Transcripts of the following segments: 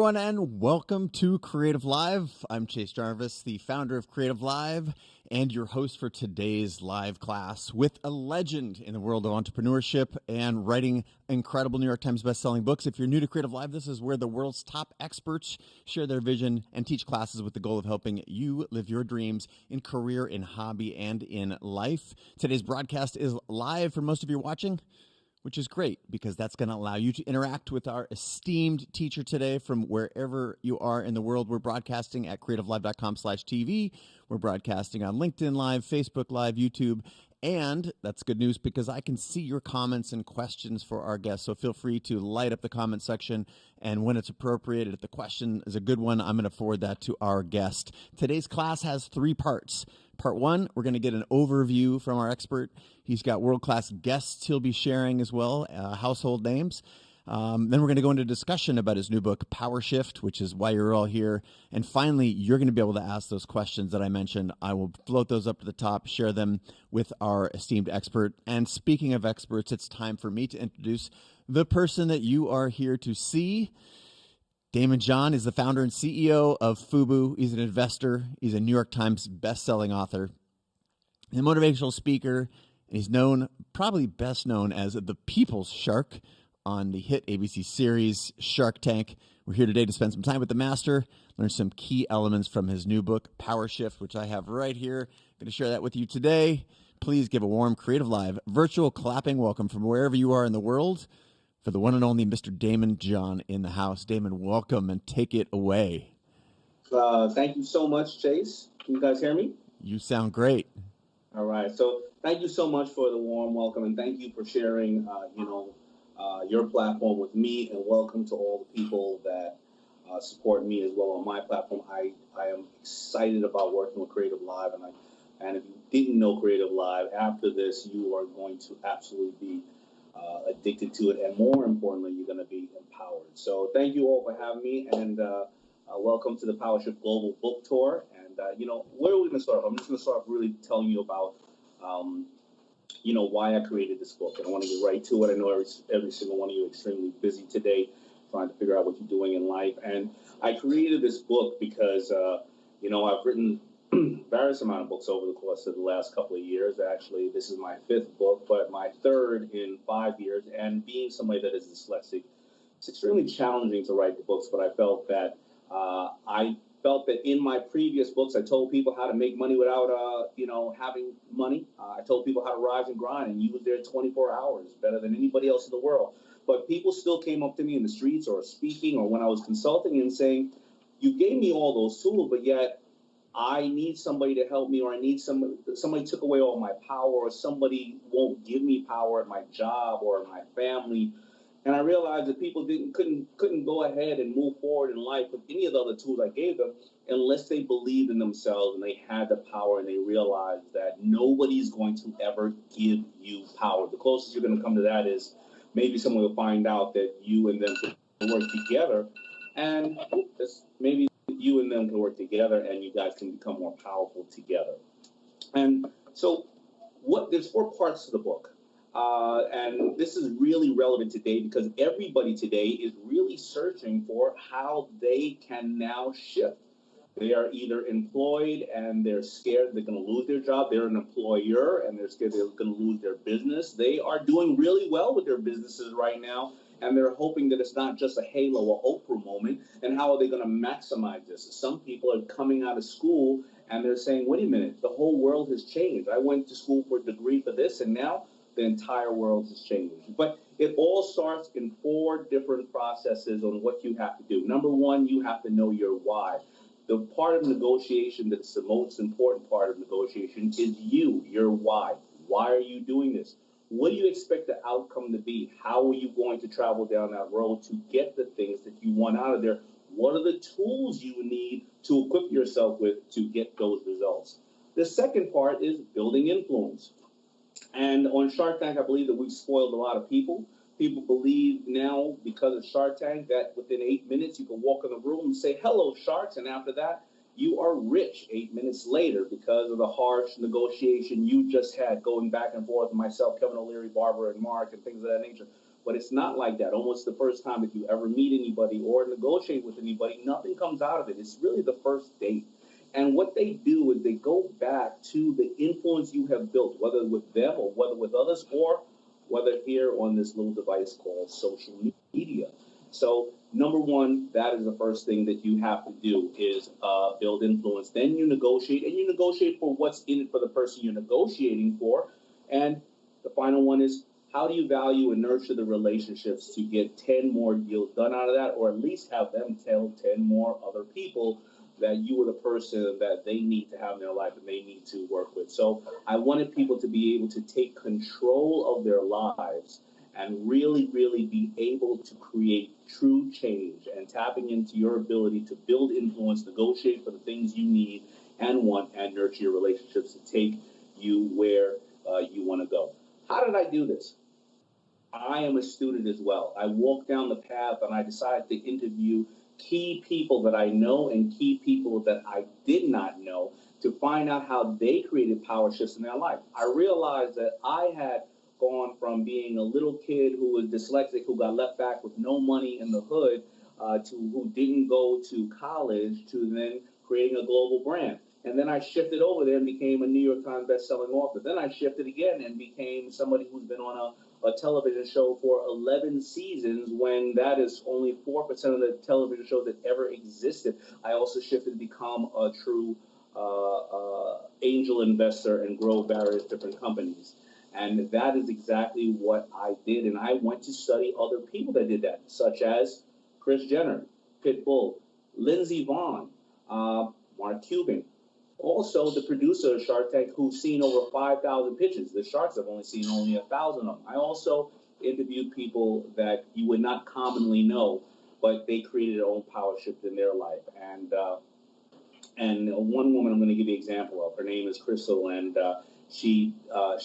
everyone, and welcome to Creative Live. I'm Chase Jarvis, the founder of Creative Live, and your host for today's live class with a legend in the world of entrepreneurship and writing incredible New York Times best-selling books. If you're new to Creative Live, this is where the world's top experts share their vision and teach classes with the goal of helping you live your dreams in career, in hobby, and in life. Today's broadcast is live for most of you watching, which is great because that's going to allow you to interact with our esteemed teacher today from wherever you are in the world. We're broadcasting at creativelive.com/TV. We're broadcasting on LinkedIn Live, Facebook Live, YouTube, and that's good news because I can see your comments and questions for our guests. So feel free to light up the comment section, and when it's appropriate, if the question is a good one, I'm going to forward that to our guest. Today's class has 3 parts. Part 1, we're going to get an overview from our expert. He's got world-class guests he'll be sharing as well, household names. Then we're going to go into discussion about his new book, Powershift, which is why you're all here. And finally, you're going to be able to ask those questions that I mentioned. I will float those up to the top, share them with our esteemed expert. And speaking of experts, it's time for me to introduce the person that you are here to see. Daymond John is the founder and CEO of FUBU. He's an investor. He's a New York Times best-selling author, a motivational speaker, and he's known, probably best known as the People's Shark on the hit ABC series Shark Tank. We're here today to spend some time with the master, learn some key elements from his new book, Powershift, which I have right here. I'm going to share that with you today. Please give a warm Creative Live virtual clapping welcome from wherever you are in the world for the one and only Mr. Daymond John in the house. Daymond, welcome and take it away. Thank you so much, Chase. Can you guys hear me? You sound great. All right. So thank you so much for the warm welcome, and thank you for sharing, your platform with me, and welcome to all the people that support me as well on my platform. I am excited about working with Creative Live, and if you didn't know Creative Live, after this, you are going to absolutely be addicted to it, and more importantly, you're going to be empowered. So thank you all for having me, and welcome to the Powershift Global Book Tour. And where are we going to start off? I'm just going to start off really telling you about why I created this book, and I want to get right to it. I know every single one of you are extremely busy today trying to figure out what you're doing in life, and I created this book because I've written various amount of books over the course of the last couple of years. Actually, this is my 5th book, but my 3rd in 5 years. And being somebody that is dyslexic, it's extremely challenging to write the books. But I felt that in my previous books, I told people how to make money without having money. I told people how to rise and grind and use their 24 hours better than anybody else in the world. But people still came up to me in the streets or speaking or when I was consulting and saying, "You gave me all those tools, but yet I need somebody to help me, or I need somebody took away all my power, or somebody won't give me power at my job or my family." And I realized that people couldn't go ahead and move forward in life with any of the other tools I gave them unless they believed in themselves and they had the power, and they realized that nobody's going to ever give you power. The closest you're going to come to that is maybe someone will find out that you and them can work together, and maybe you and them can work together, and you guys can become more powerful together. And so there's 4 parts to the book. And this is really relevant today because everybody today is really searching for how they can now shift. They are either employed and they're scared they're going to lose their job. They're an employer and they're scared they're going to lose their business. They are doing really well with their businesses right now, and they're hoping that it's not just a Halo or Oprah moment. And how are they going to maximize this? Some people are coming out of school and they're saying, wait a minute, the whole world has changed. I went to school for a degree for this, and now the entire world has changed. But it all starts in 4 different processes on what you have to do. Number 1, you have to know your why. The part of negotiation that's the most important part of negotiation is your why. Why are you doing this? What do you expect the outcome to be? How are you going to travel down that road to get the things that you want out of there? What are the tools you need to equip yourself with to get those results? The second part is building influence. And on Shark Tank, I believe that we've spoiled a lot of people. People believe now, because of Shark Tank, that within 8 minutes you can walk in the room and say, "Hello, sharks," and after that, you are rich 8 minutes later because of the harsh negotiation you just had going back and forth with myself, Kevin O'Leary, Barbara, and Mark, and things of that nature. But it's not like that. Almost the first time that you ever meet anybody or negotiate with anybody, nothing comes out of it. It's really the first date. And what they do is they go back to the influence you have built, whether with them or whether with others, or whether here on this little device called social media. So number one, that is the first thing that you have to do is build influence. Then you negotiate, and you negotiate for what's in it for the person you're negotiating for. And the final one is, how do you value and nurture the relationships to get 10 more deals done out of that, or at least have them tell 10 more other people that you are the person that they need to have in their life and they need to work with. So I wanted people to be able to take control of their lives and really, really be able to create true change and tapping into your ability to build influence, negotiate for the things you need and want, and nurture your relationships to take you where you want to go. How did I do this? I am a student as well. I walked down the path and I decided to interview key people that I know and key people that I did not know to find out how they created power shifts in their life. I realized that I had gone from being a little kid who was dyslexic, who got left back with no money in the hood, to who didn't go to college, to then creating a global brand. And then I shifted over there and became a New York Times best-selling author. Then I shifted again and became somebody who's been on a television show for 11 seasons, when that is only 4% of the television shows that ever existed. I also shifted to become a true angel investor and grow various different companies. And that is exactly what I did. And I went to study other people that did that, such as Kris Jenner, Pitbull, Lindsey Vonn, Mark Cuban. Also, the producer of Shark Tank, who's seen over 5,000 pitches. The Sharks have only seen only 1,000 of them. I also interviewed people that you would not commonly know, but they created their own power shift in their life. And one woman I'm going to give you an example of. Her name is Crystal, and she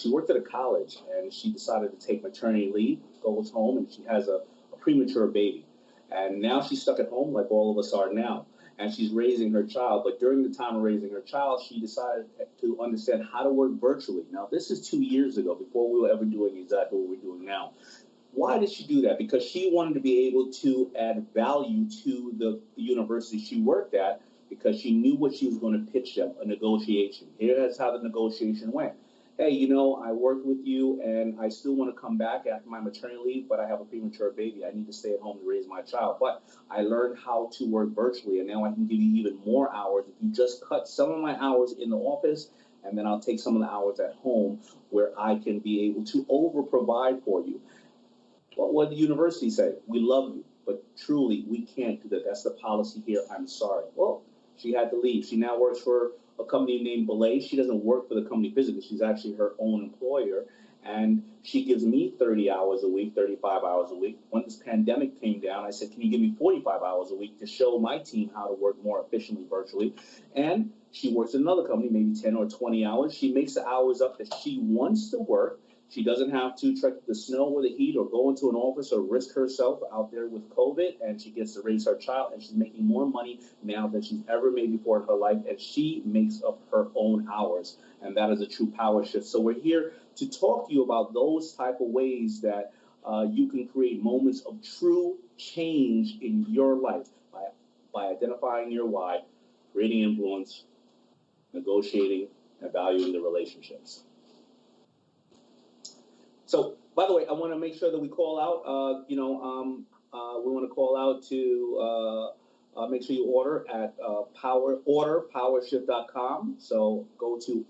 worked at a college, and she decided to take maternity leave, goes home, and she has a premature baby. And now she's stuck at home like all of us are now, and she's raising her child. But during the time of raising her child, she decided to understand how to work virtually. Now, this is 2 years ago, before we were ever doing exactly what we're doing now. Why did she do that? Because she wanted to be able to add value to the university she worked at, because she knew what she was going to pitch them, a negotiation. Here's how the negotiation went. Hey, I worked with you and I still want to come back after my maternity leave, but I have a premature baby. I need to stay at home to raise my child. But I learned how to work virtually, and now I can give you even more hours if you just cut some of my hours in the office, and then I'll take some of the hours at home where I can be able to over provide for you. Well, what did the university say? We love you, but truly, we can't do that. That's the policy here. I'm sorry. Well, she had to leave. She now works for a company named Belay. She doesn't work for the company physically. She's actually her own employer. And she gives me 30 hours a week, 35 hours a week. When this pandemic came down, I said, can you give me 45 hours a week to show my team how to work more efficiently virtually? And she works at another company, maybe 10 or 20 hours. She makes the hours up that she wants to work. She doesn't have to trek the snow or the heat or go into an office or risk herself out there with COVID, and she gets to raise her child, and she's making more money now than she's ever made before in her life, and she makes up her own hours, and that is a true power shift. So we're here to talk to you about those type of ways that you can create moments of true change in your life by identifying your why, creating influence, negotiating, and valuing the relationships. So, by the way, I want to make sure that we call out, we want to call out to make sure you order at powershift.com. So go to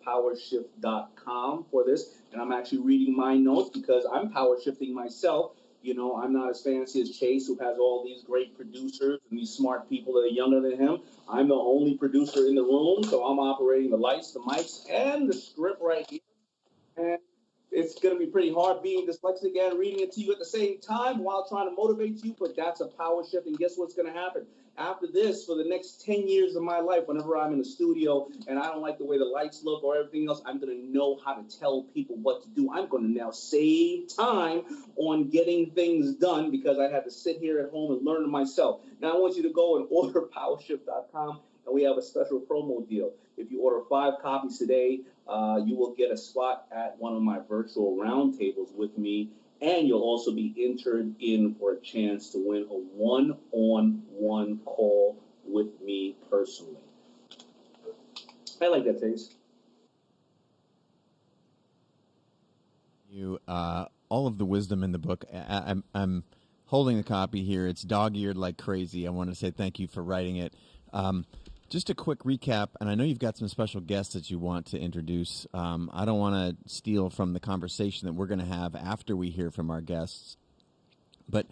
powershift.com for this. And I'm actually reading my notes because I'm power shifting myself. I'm not as fancy as Chase, who has all these great producers and these smart people that are younger than him. I'm the only producer in the room, so I'm operating the lights, the mics, and the script right here. And it's going to be pretty hard being dyslexic and reading it to you at the same time while trying to motivate you, but that's a power shift. And guess what's going to happen? After this, for the next 10 years of my life, whenever I'm in the studio and I don't like the way the lights look or everything else, I'm going to know how to tell people what to do. I'm going to now save time on getting things done because I had to sit here at home and learn it myself. Now, I want you to go and order powershift.com, and we have a special promo deal. If you order 5 copies today, you will get a spot at one of my virtual roundtables with me And you'll also be entered in for a chance to win a one-on-one call with me personally. I like that, Chase. You all of the wisdom in the book. I'm holding the copy here. It's dog-eared like crazy. I want to say thank you for writing it. Just a quick recap, and I know you've got some special guests that you want to introduce. I don't want to steal from the conversation that we're going to have after we hear from our guests, but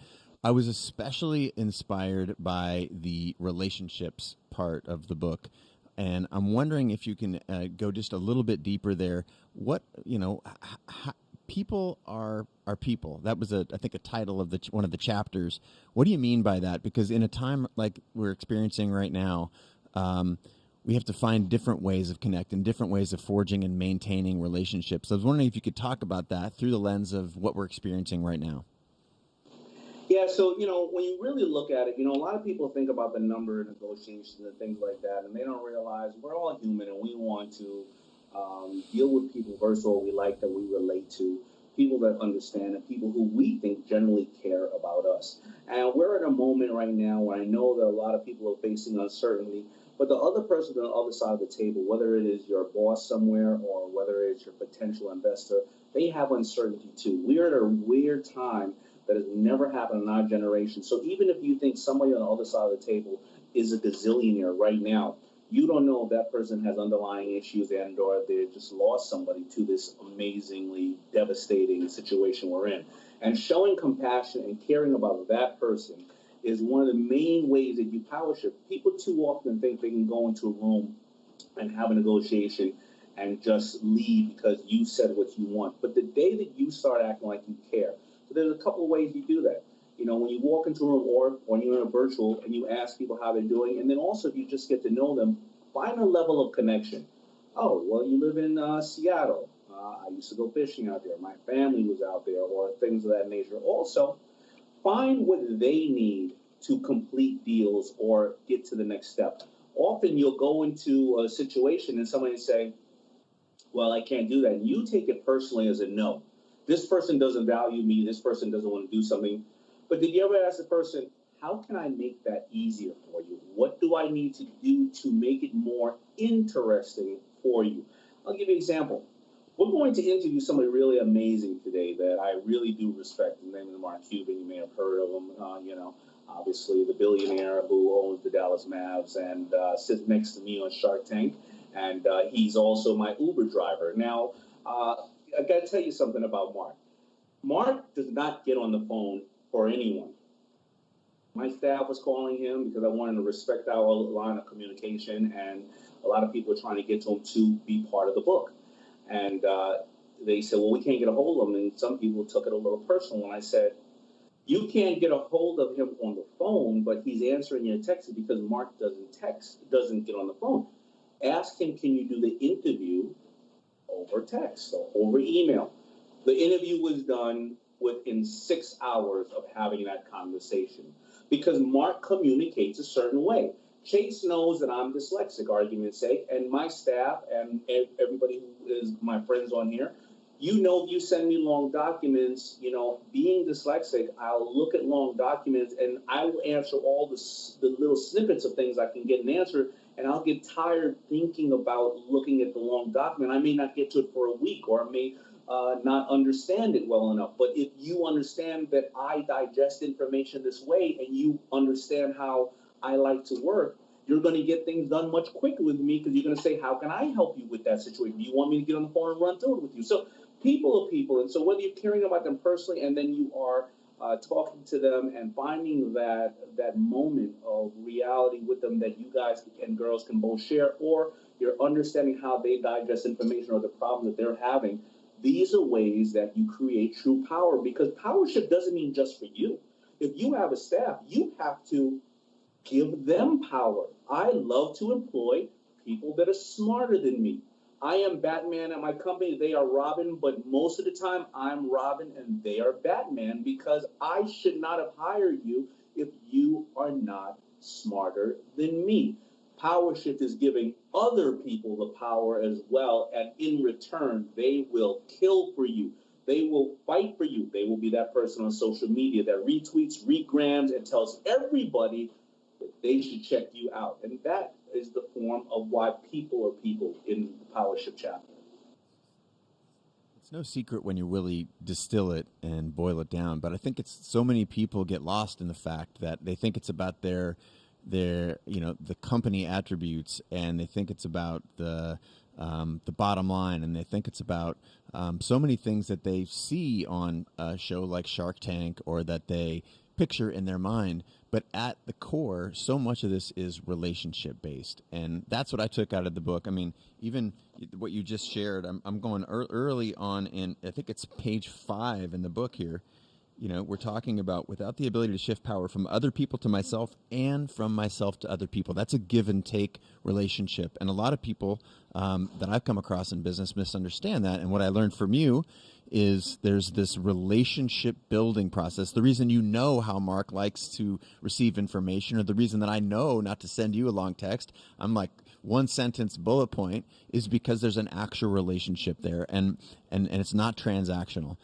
I was especially inspired by the relationships part of the book. And I'm wondering if you can go just a little bit deeper there. What, people are people. That was I think a title of one of the chapters. What do you mean by that? Because in a time like we're experiencing right now, we have to find different ways of connecting, different ways of forging and maintaining relationships. I was wondering if you could talk about that through the lens of what we're experiencing right now. Yeah, so when you really look at it, a lot of people think about the number of negotiations and things like that, and they don't realize we're all human and we want to deal with people, first of all, we like that we relate to, people that understand, and people who we think generally care about us. And we're at a moment right now where I know that a lot of people are facing uncertainty, but the other person on the other side of the table, whether it is your boss somewhere or whether it's your potential investor, they have uncertainty too. We're at a weird time that has never happened in our generation. So even if you think somebody on the other side of the table is a gazillionaire right now, you don't know if that person has underlying issues and or they just lost somebody to this amazingly devastating situation we're in. And showing compassion and caring about that person is one of the main ways that you power shift. People too often think they can go into a room and have a negotiation and just leave because you said what you want. But the day that you start acting like you care, so there's a couple of ways you do that. When you walk into a room or when you're in a virtual and you ask people how they're doing, and then also if you just get to know them, find a level of connection. Oh, well, you live in Seattle. I used to go fishing out there. My family was out there, or things of that nature. Also, find what they need to complete deals or get to the next step. Often you'll go into a situation and somebody say, well, I can't do that. And you take it personally as a no. This person doesn't value me. This person doesn't want to do something. But did you ever ask the person, how can I make that easier for you? What do I need to do to make it more interesting for you? I'll give you an example. We're going to interview somebody really amazing today that I really do respect. His name is Cuban. You may have heard of him. Obviously the billionaire who owns the Dallas Mavs and sits next to me on Shark Tank. And he's also my Uber driver. Now, I got to tell you something about Mark. Mark does not get on the phone for anyone. My staff was calling him because I wanted to respect our line of communication, and a lot of people are trying to get to him to be part of the book. And they said, well, we can't get a hold of him. And some people took it a little personal. And I said, you can't get a hold of him on the phone, but he's answering your texts because Mark doesn't get on the phone. Ask him, can you do the interview over text or over email? The interview was done within 6 hours of having that conversation because Mark communicates a certain way. Chase knows that I'm dyslexic, argument's sake, and my staff and everybody who is my friends on here, if you send me long documents, being dyslexic, I'll look at long documents and I will answer all the little snippets of things I can get an answer, and I'll get tired thinking about looking at the long document. I may not get to it for a week, or I may not understand it well enough. But if you understand that I digest information this way and you understand how I like to work, you're going to get things done much quicker with me because you're going to say, how can I help you with that situation? Do you want me to get on the phone and run through it with you? So people are people. And so whether you're caring about them personally and then you are talking to them and finding that moment of reality with them that you guys and girls can both share, or you're understanding how they digest information or the problem that they're having, these are ways that you create true power, because powership doesn't mean just for you. If you have a staff, you have to give them power. I love to employ people that are smarter than me. I am Batman at my company. They are Robin, but most of the time I'm Robin and they are Batman, because I should not have hired you if you are not smarter than me. Powershift is giving other people the power as well, and in return, they will kill for you. they will fight for you. They will be that person on social media that retweets, regrams, and tells everybody that they should check you out. And that is the form of why people are people in the Powershift chapter. It's no secret when you really distill it and boil it down, but I think it's so many people get lost in the fact that they think it's about their the company attributes, and they think it's about the bottom line, and they think it's about so many things that they see on a show like Shark Tank or that they picture in their mind. But at the core, so much of this is relationship based, and that's what I took out of the book. I mean, even what you just shared, I'm going early on in, I think it's page 5 in the book here. We're talking about without the ability to shift power from other people to myself and from myself to other people. That's a give and take relationship. And a lot of people that I've come across in business misunderstand that. And what I learned from you is there's this relationship building process. The reason you know how Mark likes to receive information, or the reason that I know not to send you a long text, I'm like one sentence bullet point, is because there's an actual relationship there, and it's not transactional.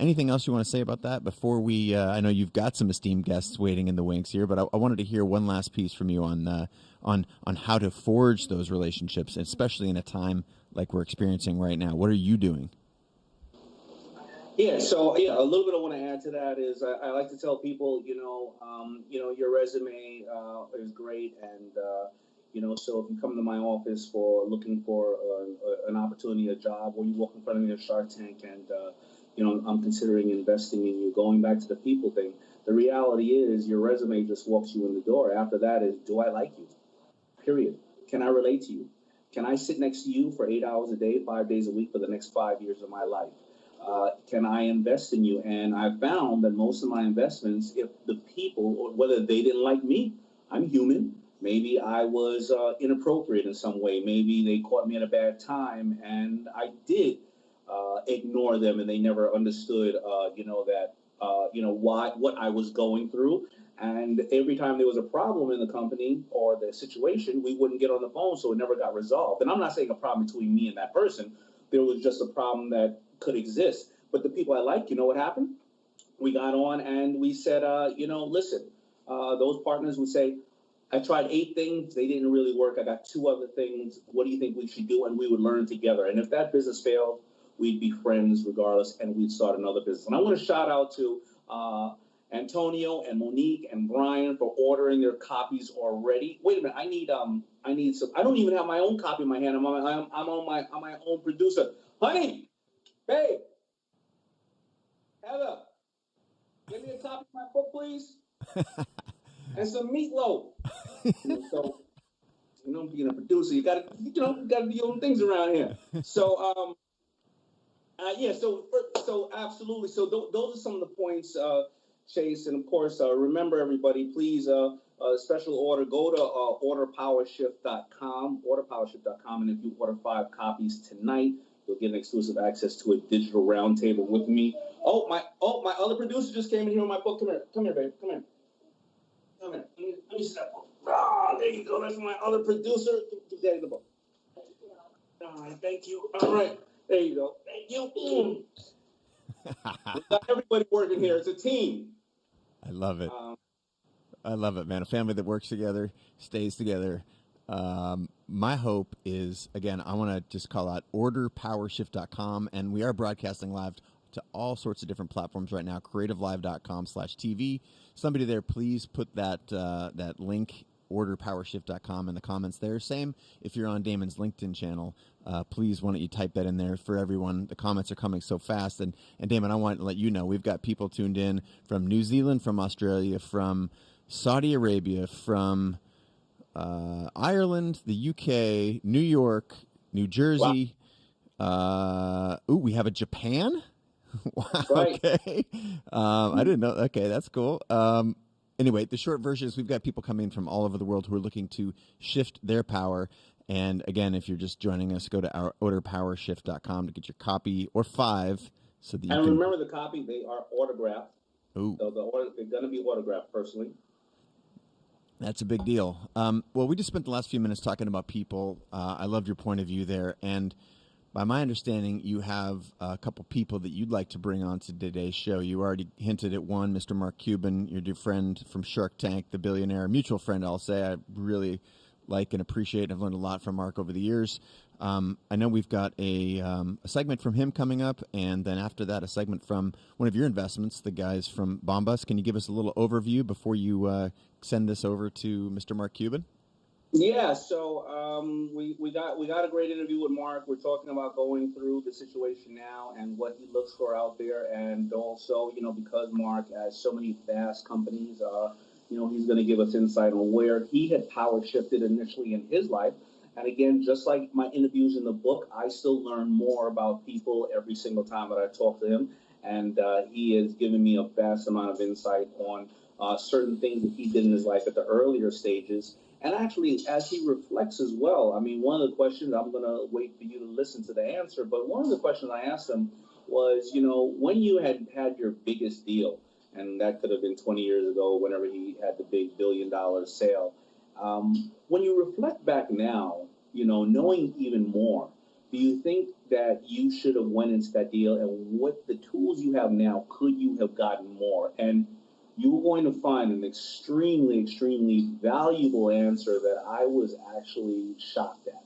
Anything else you want to say about that before we? I know you've got some esteemed guests waiting in the wings here, but I wanted to hear one last piece from you on how to forge those relationships, especially in a time like we're experiencing right now. What are you doing? Yeah, so a little bit I want to add to that is I like to tell people, your resume is great, and so if you come to my office for looking for an opportunity, a job, or you walk in front of me at Shark Tank, and I'm considering investing in you. Going back to the people thing, the reality is your resume just walks you in the door. After that is, do I like you? Period. Can I relate to you? Can I sit next to you for 8 hours a day, 5 days a week for the next 5 years of my life? Can I invest in you? And I found that most of my investments, if the people, or whether they didn't like me, I'm human. Maybe I was inappropriate in some way. Maybe they caught me at a bad time, and I did ignore them, and they never understood, what I was going through. And every time there was a problem in the company or the situation, we wouldn't get on the phone, so it never got resolved. And I'm not saying a problem between me and that person. There was just a problem that could exist. But the people I like, you know what happened? We got on and we said, listen, those partners would say, I tried 8 things. They didn't really work. I got 2 other things. What do you think we should do? And we would learn together. And if that business failed, we'd be friends regardless, and we'd start another business. And I want to shout out to Antonio and Monique and Brian for ordering their copies already. Wait a minute, I need some. I don't even have my own copy in my hand. I'm on my own producer. Honey, babe, Heather, give me a copy of my book, please, and some meatloaf. So, being a producer, you gotta do your own things around here. So, so absolutely. So those are some of the points, Chase, and of course, remember everybody, please, special order, go to orderpowershift.com, and if you order 5 copies tonight, you'll get an exclusive access to a digital roundtable with me. My other producer just came in here with my book. Come here, babe. Come here. Let me see that book. There you go. That's my other producer. Give Daddy the book. Thank you. All right. There you go. Thank you. Everybody working here. It's a team. I love it. I love it, man. A family that works together, stays together. My hope is, again, I want to just call out orderpowershift.com, and we are broadcasting live to all sorts of different platforms right now, creativelive.com/TV. Somebody there, please put that link, orderpowershift.com, in the comments there. Same if you're on Daymond's LinkedIn channel. Please, why don't you type that in there for everyone? The comments are coming so fast. And Daymond, I want to let you know, we've got people tuned in from New Zealand, from Australia, from Saudi Arabia, from Ireland, the UK, New York, New Jersey. Wow. We have a Japan? Wow, right. Okay. I didn't know. Okay, that's cool. Anyway, the short version is we've got people coming from all over the world who are looking to shift their power. And again, if you're just joining us, go to orderpowershift.com to get your copy, or 5, so that you can. Remember, the copy, they are autographed. Ooh. So they're going to be autographed personally. That's a big deal. Well, we just spent the last few minutes talking about people. I love your point of view there. And by my understanding, you have a couple people that you'd like to bring on to today's show. You already hinted at one, Mr. Mark Cuban, your dear friend from Shark Tank, the billionaire, mutual friend, I'll say. I really like and appreciate and I've learned a lot from Mark over the years. I know we've got a segment from him coming up, and then after that, a segment from one of your investments, the guys from Bombas. Can you give us a little overview before you send this over to Mr. Mark Cuban? Yeah, so we got a great interview with Mark. We're talking about going through the situation now and what he looks for out there, and also, because Mark has so many vast companies, he's going to give us insight on where he had power shifted initially in his life. And again, just like my interviews in the book, I still learn more about people every single time that I talk to him, and he has given me a vast amount of insight on certain things that he did in his life at the earlier stages. And actually, as he reflects as well, I mean, one of the questions, I'm going to wait for you to listen to the answer, but one of the questions I asked him was, when you had your biggest deal, and that could have been 20 years ago, whenever he had the big $1 billion sale, when you reflect back now, knowing even more, do you think that you should have went into that deal, and what the tools you have now, could you have gotten more? And you're going to find an extremely, extremely valuable answer that I was actually shocked at.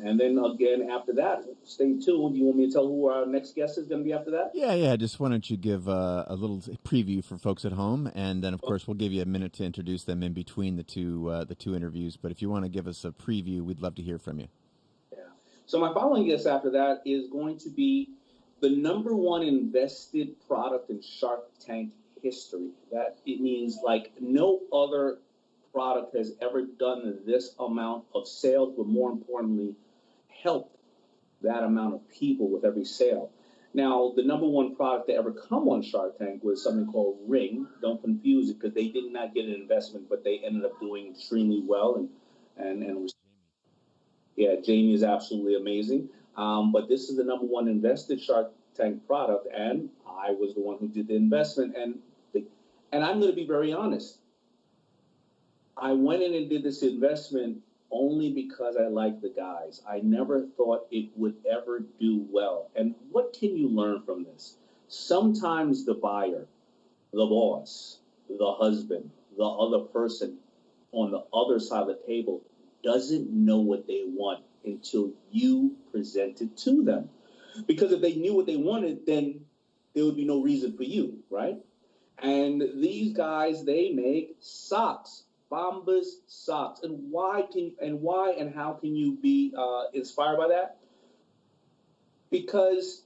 And then again, after that, stay tuned. Do you want me to tell who our next guest is going to be after that? Yeah. Just why don't you give a little preview for folks at home, and then of course we'll give you a minute to introduce them in between the two interviews. But if you want to give us a preview, we'd love to hear from you. Yeah. So my following guest after that is going to be the number one invested product in Shark Tank history. That it means like no other product has ever done this amount of sales, but more importantly, helped that amount of people with every sale. Now, the number one product to ever come on Shark Tank was something called Ring. Don't confuse it, because they did not get an investment, but they ended up doing extremely well. And yeah, Jamie is absolutely amazing. But this is the number one invested Shark Tank product, and I was the one who did the investment. And I'm going to be very honest. I went in and did this investment only because I like the guys. I never thought it would ever do well. And what can you learn from this? Sometimes the buyer, the boss, the husband, the other person on the other side of the table doesn't know what they want until you present it to them. Because if they knew what they wanted, then there would be no reason for you, right? And these guys, they make socks, Bombas socks. And why and how can you be inspired by that? Because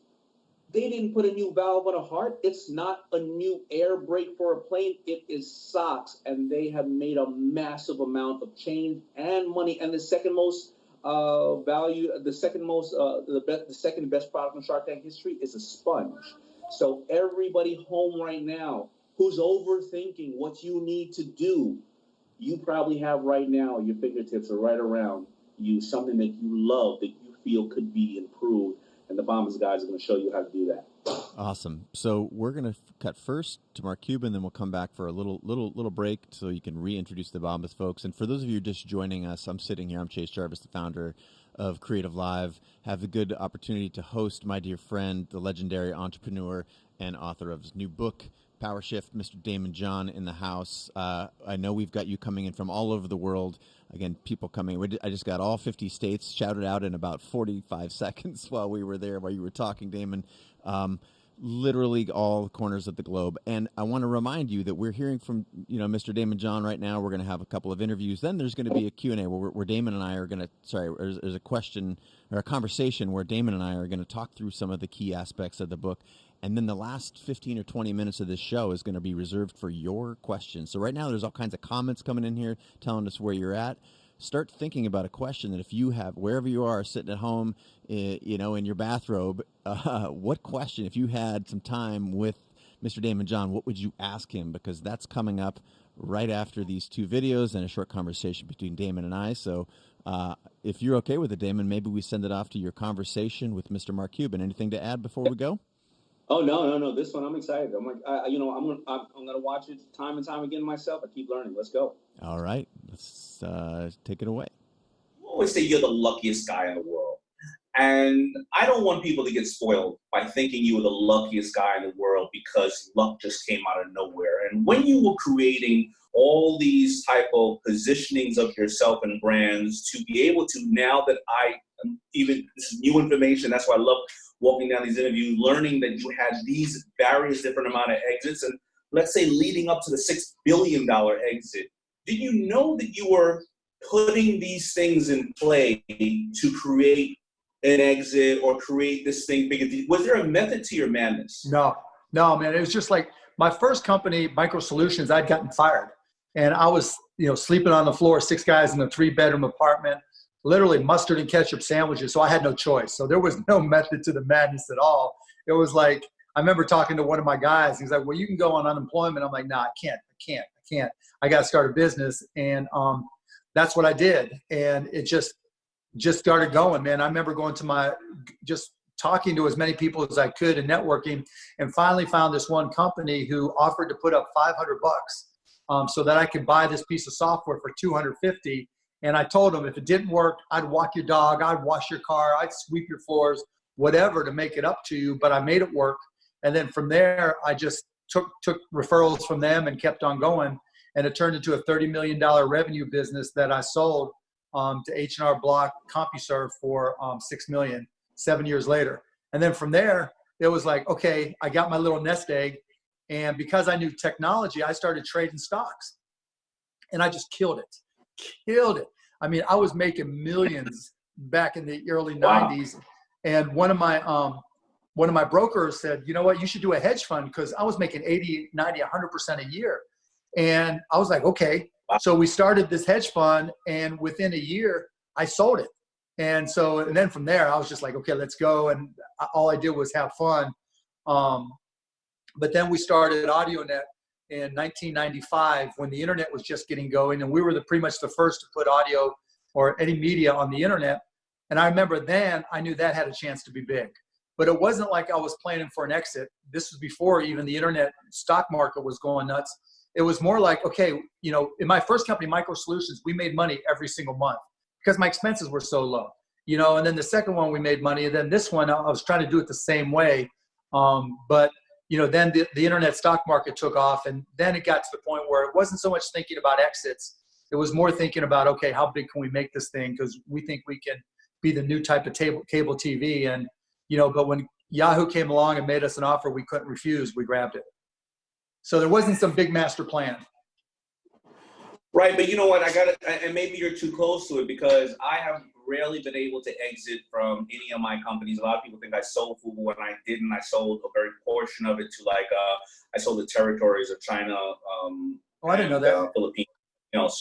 they didn't put a new valve on a heart. It's not a new air brake for a plane. It is socks, and they have made a massive amount of change and money. And the second most the second best product in Shark Tank history is a sponge. So everybody home right now who's overthinking what you need to do, you probably have right now, your fingertips are right around you, something that you love, that you feel could be improved. And the Bombas guys are going to show you how to do that. Awesome. So we're going to cut first to Mark Cuban, then we'll come back for a little break so you can reintroduce the Bombas folks. And for those of you just joining us, I'm sitting here. I'm Chase Jarvis, the founder of Creative Live. Have the good opportunity to host my dear friend, the legendary entrepreneur and author of his new book, Powershift, Mr. Daymond John in the house. I know we've got you coming in from all over the world. Again, people coming. I just got all 50 states shouted out in about 45 seconds while we were there, while you were talking, Daymond. Literally all corners of the globe. And I want to remind you that we're hearing from, Mr. Daymond John right now. We're going to have a couple of interviews. Then there's going to be a Q&A where Daymond and I are going to, there's a question or a conversation where Daymond and I are going to talk through some of the key aspects of the book. And then the last 15 or 20 minutes of this show is going to be reserved for your questions. So right now there's all kinds of comments coming in here telling us where you're at. Start thinking about a question that if you have, wherever you are, sitting at home, in your bathrobe, what question, if you had some time with Mr. Daymond John, what would you ask him? Because that's coming up right after these two videos and a short conversation between Daymond and I. So if you're okay with it, Daymond, maybe we send it off to your conversation with Mr. Mark Cuban. Anything to add before we go? Oh, no. This one, I'm excited. I'm like, I'm gonna watch it time and time again myself. I keep learning. Let's go. All right, let's take it away. You always say you're the luckiest guy in the world. And I don't want people to get spoiled by thinking you were the luckiest guy in the world because luck just came out of nowhere. And when you were creating all these type of positionings of yourself and brands, to be able to, now that even this is new information, that's why I love walking down these interviews, learning that you had these various different amount of exits, and let's say leading up to the $6 billion exit, did you know that you were putting these things in play to create an exit or create this thing bigger? Was there a method to your madness? No, man. It was just like my first company, Micro Solutions, I'd gotten fired. And I was, sleeping on the floor, 6 guys in a 3-bedroom apartment, literally mustard and ketchup sandwiches. So I had no choice. So there was no method to the madness at all. It was like, I remember talking to one of my guys. He's like, well, you can go on unemployment. I'm like, nah, I can't. I got to start a business. And that's what I did. And it just started going, man. I remember going to just talking to as many people as I could and networking, and finally found this one company who offered to put up $500 so that I could buy this piece of software for $250. And I told them if it didn't work, I'd walk your dog, I'd wash your car, I'd sweep your floors, whatever to make it up to you. But I made it work. And then from there, I just took referrals from them and kept on going. And it turned into a $30 million revenue business that I sold to H&R Block CompuServe for $6 million 7 years later. And then from there, it was like, okay, I got my little nest egg. And because I knew technology, I started trading stocks. And I just killed it. I mean, I was making millions back in the early 90s. And one of my brokers said, you know what, you should do a hedge fund, because I was making 80, 90, 100% a year. And I was like, okay. So we started this hedge fund, and within a year, I sold it. And then from there, I was just like, okay, let's go. And all I did was have fun. But then we started AudioNet in 1995 when the internet was just getting going. And we were pretty much the first to put audio or any media on the internet. And I remember then I knew that had a chance to be big. But it wasn't like I was planning for an exit. This was before even the internet stock market was going nuts. It was more like, okay, in my first company, Micro Solutions, we made money every single month because my expenses were so low, and then the second one we made money. And then this one, I was trying to do it the same way. But then the internet stock market took off, and then it got to the point where it wasn't so much thinking about exits. It was more thinking about, okay, how big can we make this thing? Because we think we can be the new type of cable TV. And, but when Yahoo came along and made us an offer we couldn't refuse, we grabbed it. So there wasn't some big master plan. Right, but you know what? and maybe you're too close to it, because I have rarely been able to exit from any of my companies. A lot of people think I sold Fubu. When I didn't, I sold a very portion of it to I sold the territories of China. I didn't know that. Philippines,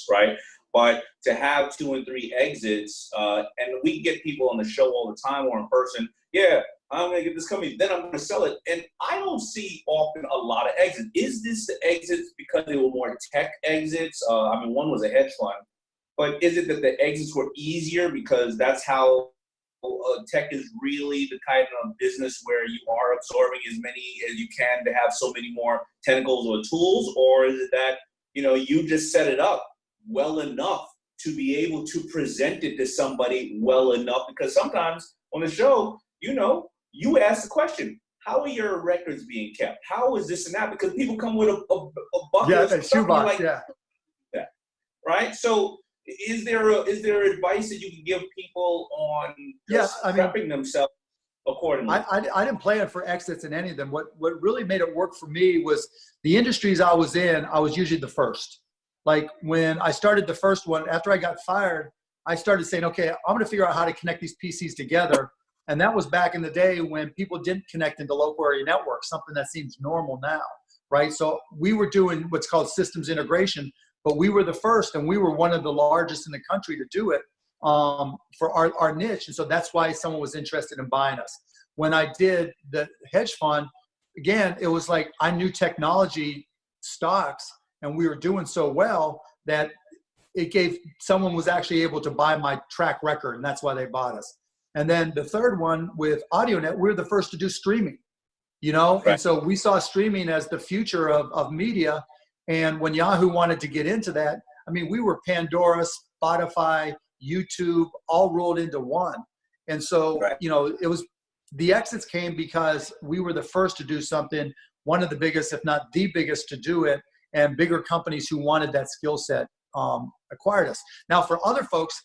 right? But to have 2 and 3 exits, and we get people on the show all the time or in person, yeah, I'm going to get this company, then I'm going to sell it. And I don't see often a lot of exits. Is this the exits because they were more tech exits? One was a hedge fund. But is it that the exits were easier because that's how tech is really the kind of business where you are absorbing as many as you can to have so many more tentacles or tools? Or is it that, you just set it up well enough to be able to present it to somebody well enough? Because sometimes on the show, you ask the question, how are your records being kept? How is this and that? Because people come with a bucket of stuff. Yeah. Right? So is there advice that you can give people on prepping themselves accordingly? I didn't plan for exits in any of them. What really made it work for me was the industries I was in, I was usually the first. Like when I started the first one, after I got fired, I started saying, okay, I'm going to figure out how to connect these PCs together. And that was back in the day when people didn't connect into local area networks, something that seems normal now, right? So we were doing what's called systems integration, but we were the first, and we were one of the largest in the country to do it for our niche. And so that's why someone was interested in buying us. When I did the hedge fund, again, it was like I knew technology stocks, and we were doing so well that someone was actually able to buy my track record, and that's why they bought us. And then the third one with AudioNet, we were the first to do streaming, Right. And so we saw streaming as the future of media. And when Yahoo wanted to get into that, we were Pandora, Spotify, YouTube, all rolled into one. And so, Right. the exits came because we were the first to do something, one of the biggest, if not the biggest, to do it, and bigger companies who wanted that skill set acquired us. Now, for other folks,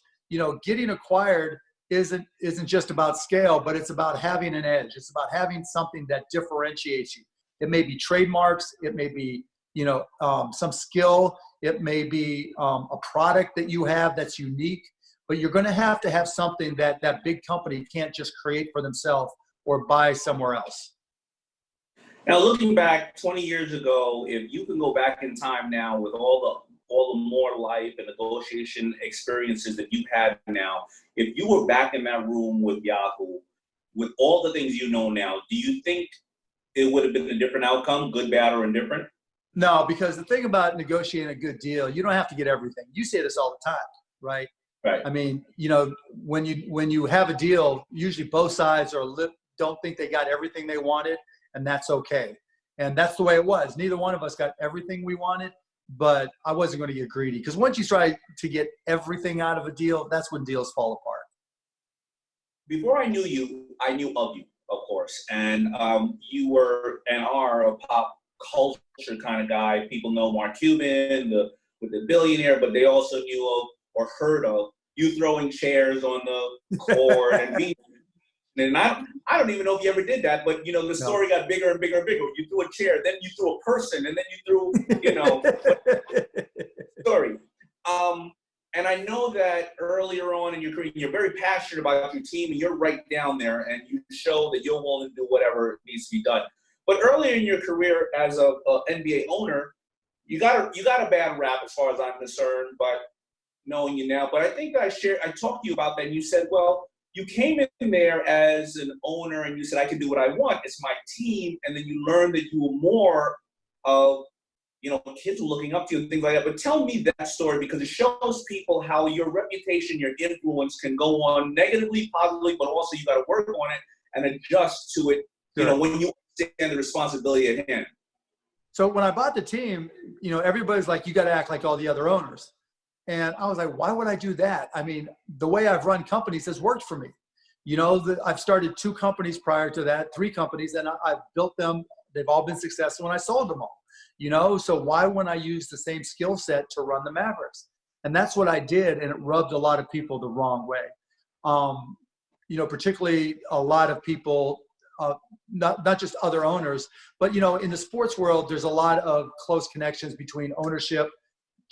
getting acquired isn't just about scale, but it's about having an edge. It's about having something that differentiates you. It may be trademarks. It may be, some skill. It may be a product that you have that's unique, but you're going to have something that big company can't just create for themselves or buy somewhere else. Now, looking back 20 years ago, if you can go back in time now with all the more life and negotiation experiences that you've had now, if you were back in that room with Yahoo, with all the things you know now, do you think it would have been a different outcome, good, bad, or indifferent? No, because the thing about negotiating a good deal, you don't have to get everything. You say this all the time, right? Right. I mean, when you have a deal, usually both sides don't think they got everything they wanted, and that's okay. And that's the way it was. Neither one of us got everything we wanted, but I wasn't going to get greedy, because once you try to get everything out of a deal, that's when deals fall apart. Before I knew you, I knew of you, of course, and you were and are a pop culture kind of guy. People know Mark Cuban, with the billionaire, but they also knew of or heard of you throwing chairs on the court and being. And I don't even know if you ever did that, but the story got bigger and bigger and bigger. You threw a chair, then you threw a person, and then you threw, story. And I know that earlier on in your career, you're very passionate about your team, and you're right down there, and you show that you're willing to do whatever needs to be done. But earlier in your career as a NBA owner, you got a bad rap as far as I'm concerned, but knowing you now. But I think I talked to you about that, and you said, well, you came in there as an owner and you said, I can do what I want. It's my team. And then you learned that you were more of, kids looking up to you and things like that. But tell me that story, because it shows people how your reputation, your influence can go on negatively, positively, but also you got to work on it and adjust to it, Sure. When you understand the responsibility at hand. So when I bought the team, everybody's like, you got to act like all the other owners. And I was like, why would I do that? I mean, the way I've run companies has worked for me. I've started 2 companies prior to that, 3 companies, and I've built them. They've all been successful, and I sold them all. So why wouldn't I use the same skill set to run the Mavericks? And that's what I did, and it rubbed a lot of people the wrong way. Particularly a lot of people, not just other owners, but, in the sports world, there's a lot of close connections between ownership,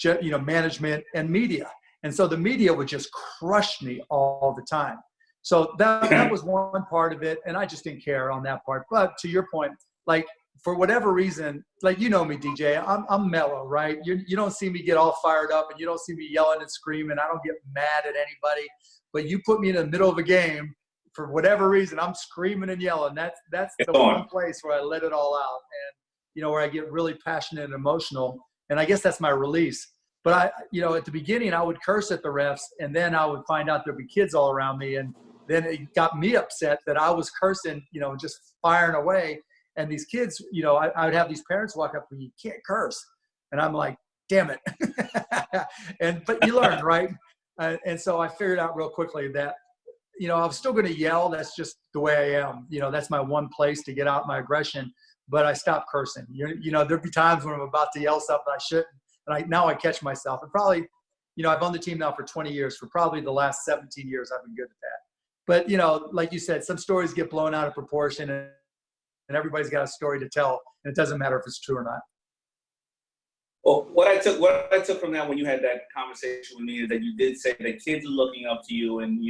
management, and media. And so the media would just crush me all the time. So that was one part of it. And I just didn't care on that part. But to your point, like, for whatever reason, like, me, DJ, I'm mellow, right? You don't see me get all fired up, and you don't see me yelling and screaming. I don't get mad at anybody. But you put me in the middle of a game, for whatever reason, I'm screaming and yelling. That's the one place where I let it all out, and where I get really passionate and emotional. And I guess that's my release. But at the beginning, I would curse at the refs, and then I would find out there'd be kids all around me, and then it got me upset that I was cursing, just firing away. And these kids, I would have these parents walk up to me, you can't curse, and I'm like, damn it. But you learn, right? And so I figured out real quickly that, I'm still going to yell. That's just the way I am. That's my one place to get out my aggression. But I stopped cursing. There'd be times when I'm about to yell something I shouldn't. And now I catch myself. And probably, I've owned the team now for 20 years. For probably the last 17 years, I've been good at that. But, like you said, some stories get blown out of proportion, and everybody's got a story to tell. And it doesn't matter if it's true or not. Well, what I took from that when you had that conversation with me is that you did say that kids are looking up to you, and,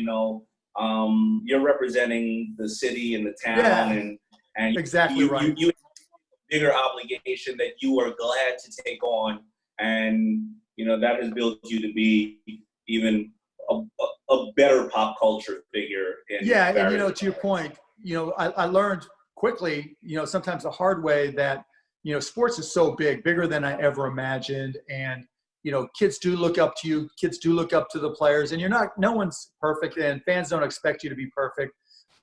you're representing the city and the town. Yeah, and exactly right. You have a bigger obligation that you are glad to take on. And, that has built you to be even a better pop culture figure. Yeah, and, to your point, I learned quickly, sometimes the hard way, that, sports is so bigger than I ever imagined. And, kids do look up to you. Kids do look up to the players. And no one's perfect, and fans don't expect you to be perfect.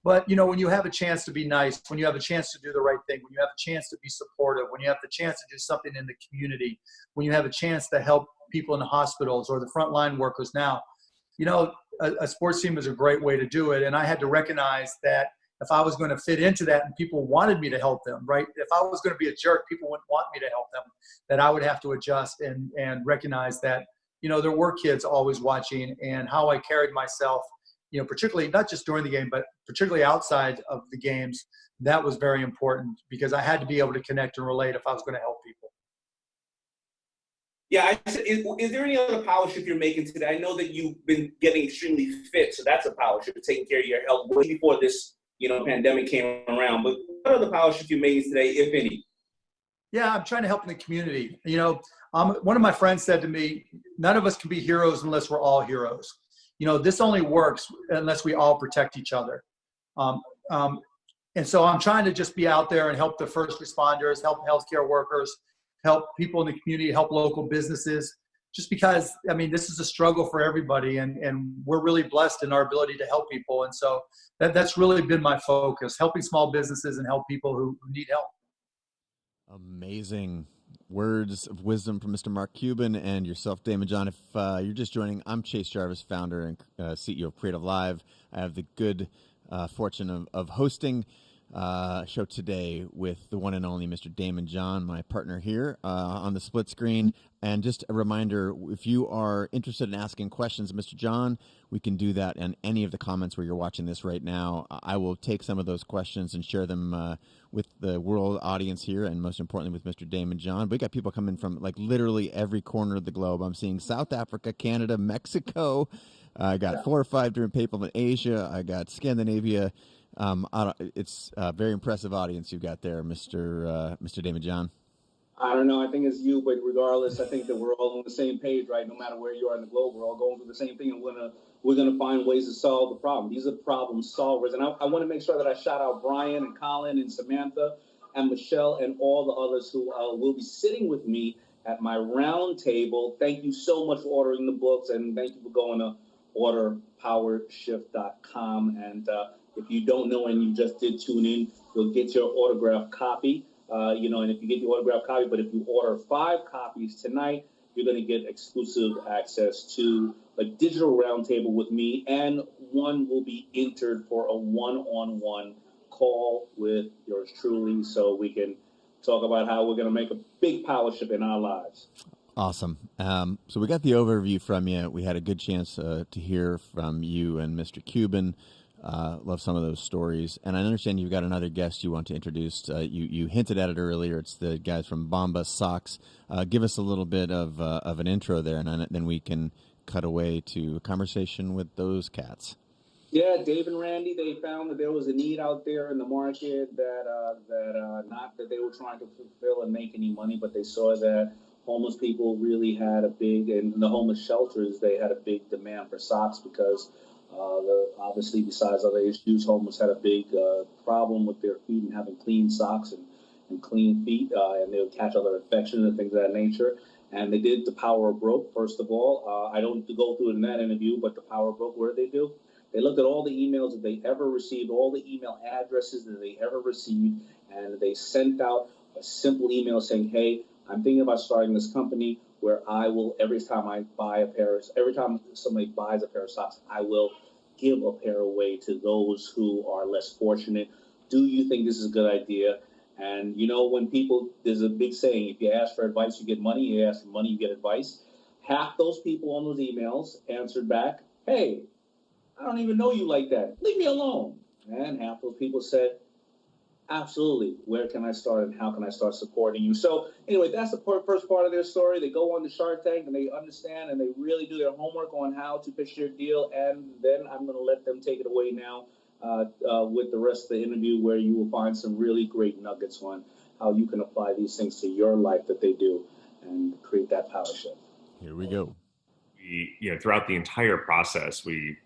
But, when you have a chance to be nice, when you have a chance to do the right thing, when you have a chance to be supportive, when you have the chance to do something in the community, when you have a chance to help people in the hospitals or the frontline workers now, a sports team is a great way to do it. And I had to recognize that if I was going to fit into that and people wanted me to help them, right? If I was going to be a jerk, people wouldn't want me to help them, that I would have to adjust and recognize that, there were kids always watching, and how I carried myself, particularly not just during the game, but particularly outside of the games, that was very important because I had to be able to connect and relate if I was going to help people. Yeah, is there any other power shift you're making today? I know that you've been getting extremely fit, so that's a power shift, taking care of your health way before this, pandemic came around. But what other power shift you're making today, if any? Yeah, I'm trying to help in the community. One of my friends said to me, none of us can be heroes unless we're all heroes. This only works unless we all protect each other. And so I'm trying to just be out there and help the first responders, help healthcare workers, help people in the community, help local businesses, just because, this is a struggle for everybody, and we're really blessed in our ability to help people. And so that's really been my focus, helping small businesses and help people who need help. Amazing words of wisdom from Mr. Mark Cuban and yourself, Daymond John. If you're just joining, I'm Chase Jarvis, founder and CEO of Creative Live. I have the good fortune of hosting a show today with the one and only Mr. Daymond John, my partner here on the split screen. And just a reminder, if you are interested in asking questions of Mr. John, we can do that in any of the comments where you're watching this right now. I will take some of those questions and share them with the world audience here, and most importantly with Mr. Daymond John. We got people coming from like literally every corner of the globe. I'm seeing South Africa, Canada, Mexico. I got 4 or 5 different people in Asia. I got Scandinavia. It's a very impressive audience you've got there, Mr. Daymond John. I don't know. I think it's you, but regardless, I think that we're all on the same page, right? No matter where you are in the globe, we're all going through the same thing, and we're gonna find ways to solve the problem. These are problem solvers, and I want to make sure that I shout out Brian and Colin and Samantha and Michelle and all the others who will be sitting with me at my round table. Thank you so much for ordering the books, and thank you for going to order Powershift.com. And if you don't know and you just did tune in, you'll get your autographed copy. And if you get the autographed copy, but if you order 5 copies tonight, you're going to get exclusive access to a digital roundtable with me, and one will be entered for a one-on-one call with yours truly, so we can talk about how we're going to make a big power shift in our lives. Awesome. So we got the overview from you. We had a good chance to hear from you and Mr. Cuban. Love some of those stories. And I understand you've got another guest you want to introduce. You hinted at it earlier. It's the guys from Bomba Socks. Give us a little bit of an intro there, and then we can cut away to a conversation with those cats. Yeah, Dave and Randy, they found that there was a need out there in the market that not that they were trying to fulfill and make any money, but they saw that homeless people really had in the homeless shelters, they had a big demand for socks because obviously, besides other issues, homeless had a big problem with their feet and having clean socks and clean feet, and they would catch other infections and things of that nature. And they did the Power Broke, first of all. I don't go through it in that interview, but the Power Broke, what did they do? They looked at all the emails that they ever received, all the email addresses that they ever received, and they sent out a simple email saying, hey, I'm thinking about starting this company where I will, every time somebody buys a pair of socks, I will give a pair away to those who are less fortunate. Do you think this is a good idea? And when there's a big saying, if you ask for advice, you get money. You ask for money, you get advice. Half those people on those emails answered back, hey, I don't even know you like that. Leave me alone. And half those people said, absolutely. Where can I start and how can I start supporting you? So anyway, that's the first part of their story. They go on to Shark Tank and they understand and they really do their homework on how to pitch their deal. And then I'm going to let them take it away now with the rest of the interview, where you will find some really great nuggets on how you can apply these things to your life that they do and create that power shift. Here we go. Throughout the entire process, we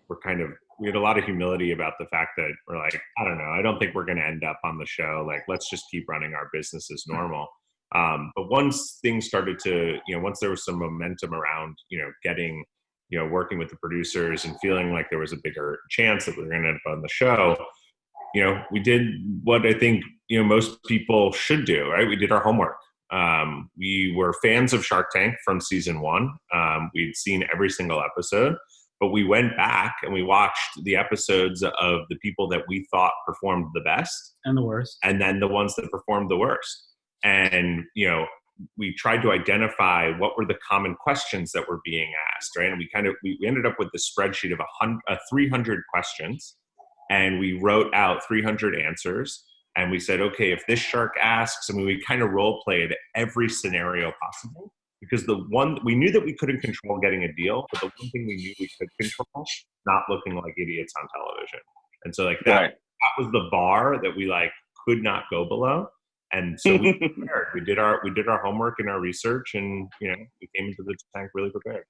had a lot of humility about the fact that we're like, I don't know, I don't think we're going to end up on the show. Like, let's just keep running our business as normal. But once things started to, once there was some momentum around, getting, working with the producers and feeling like there was a bigger chance that we were going to end up on the show, we did what I think, most people should do, right? We did our homework. We were fans of Shark Tank from season 1. We'd seen every single episode. But we went back and we watched the episodes of the people that we thought performed the best and the worst, and then the ones that performed the worst. And, we tried to identify what were the common questions that were being asked, right? And we ended up with the spreadsheet of 300 questions, and we wrote out 300 answers. And we said, okay, if this shark asks, we kind of role played every scenario possible, because we knew that we couldn't control getting a deal, but the one thing we knew we could control, not looking like idiots on television. And so that was the bar that we could not go below. And so we prepared. We did our homework and our research, and we came into the tank really prepared.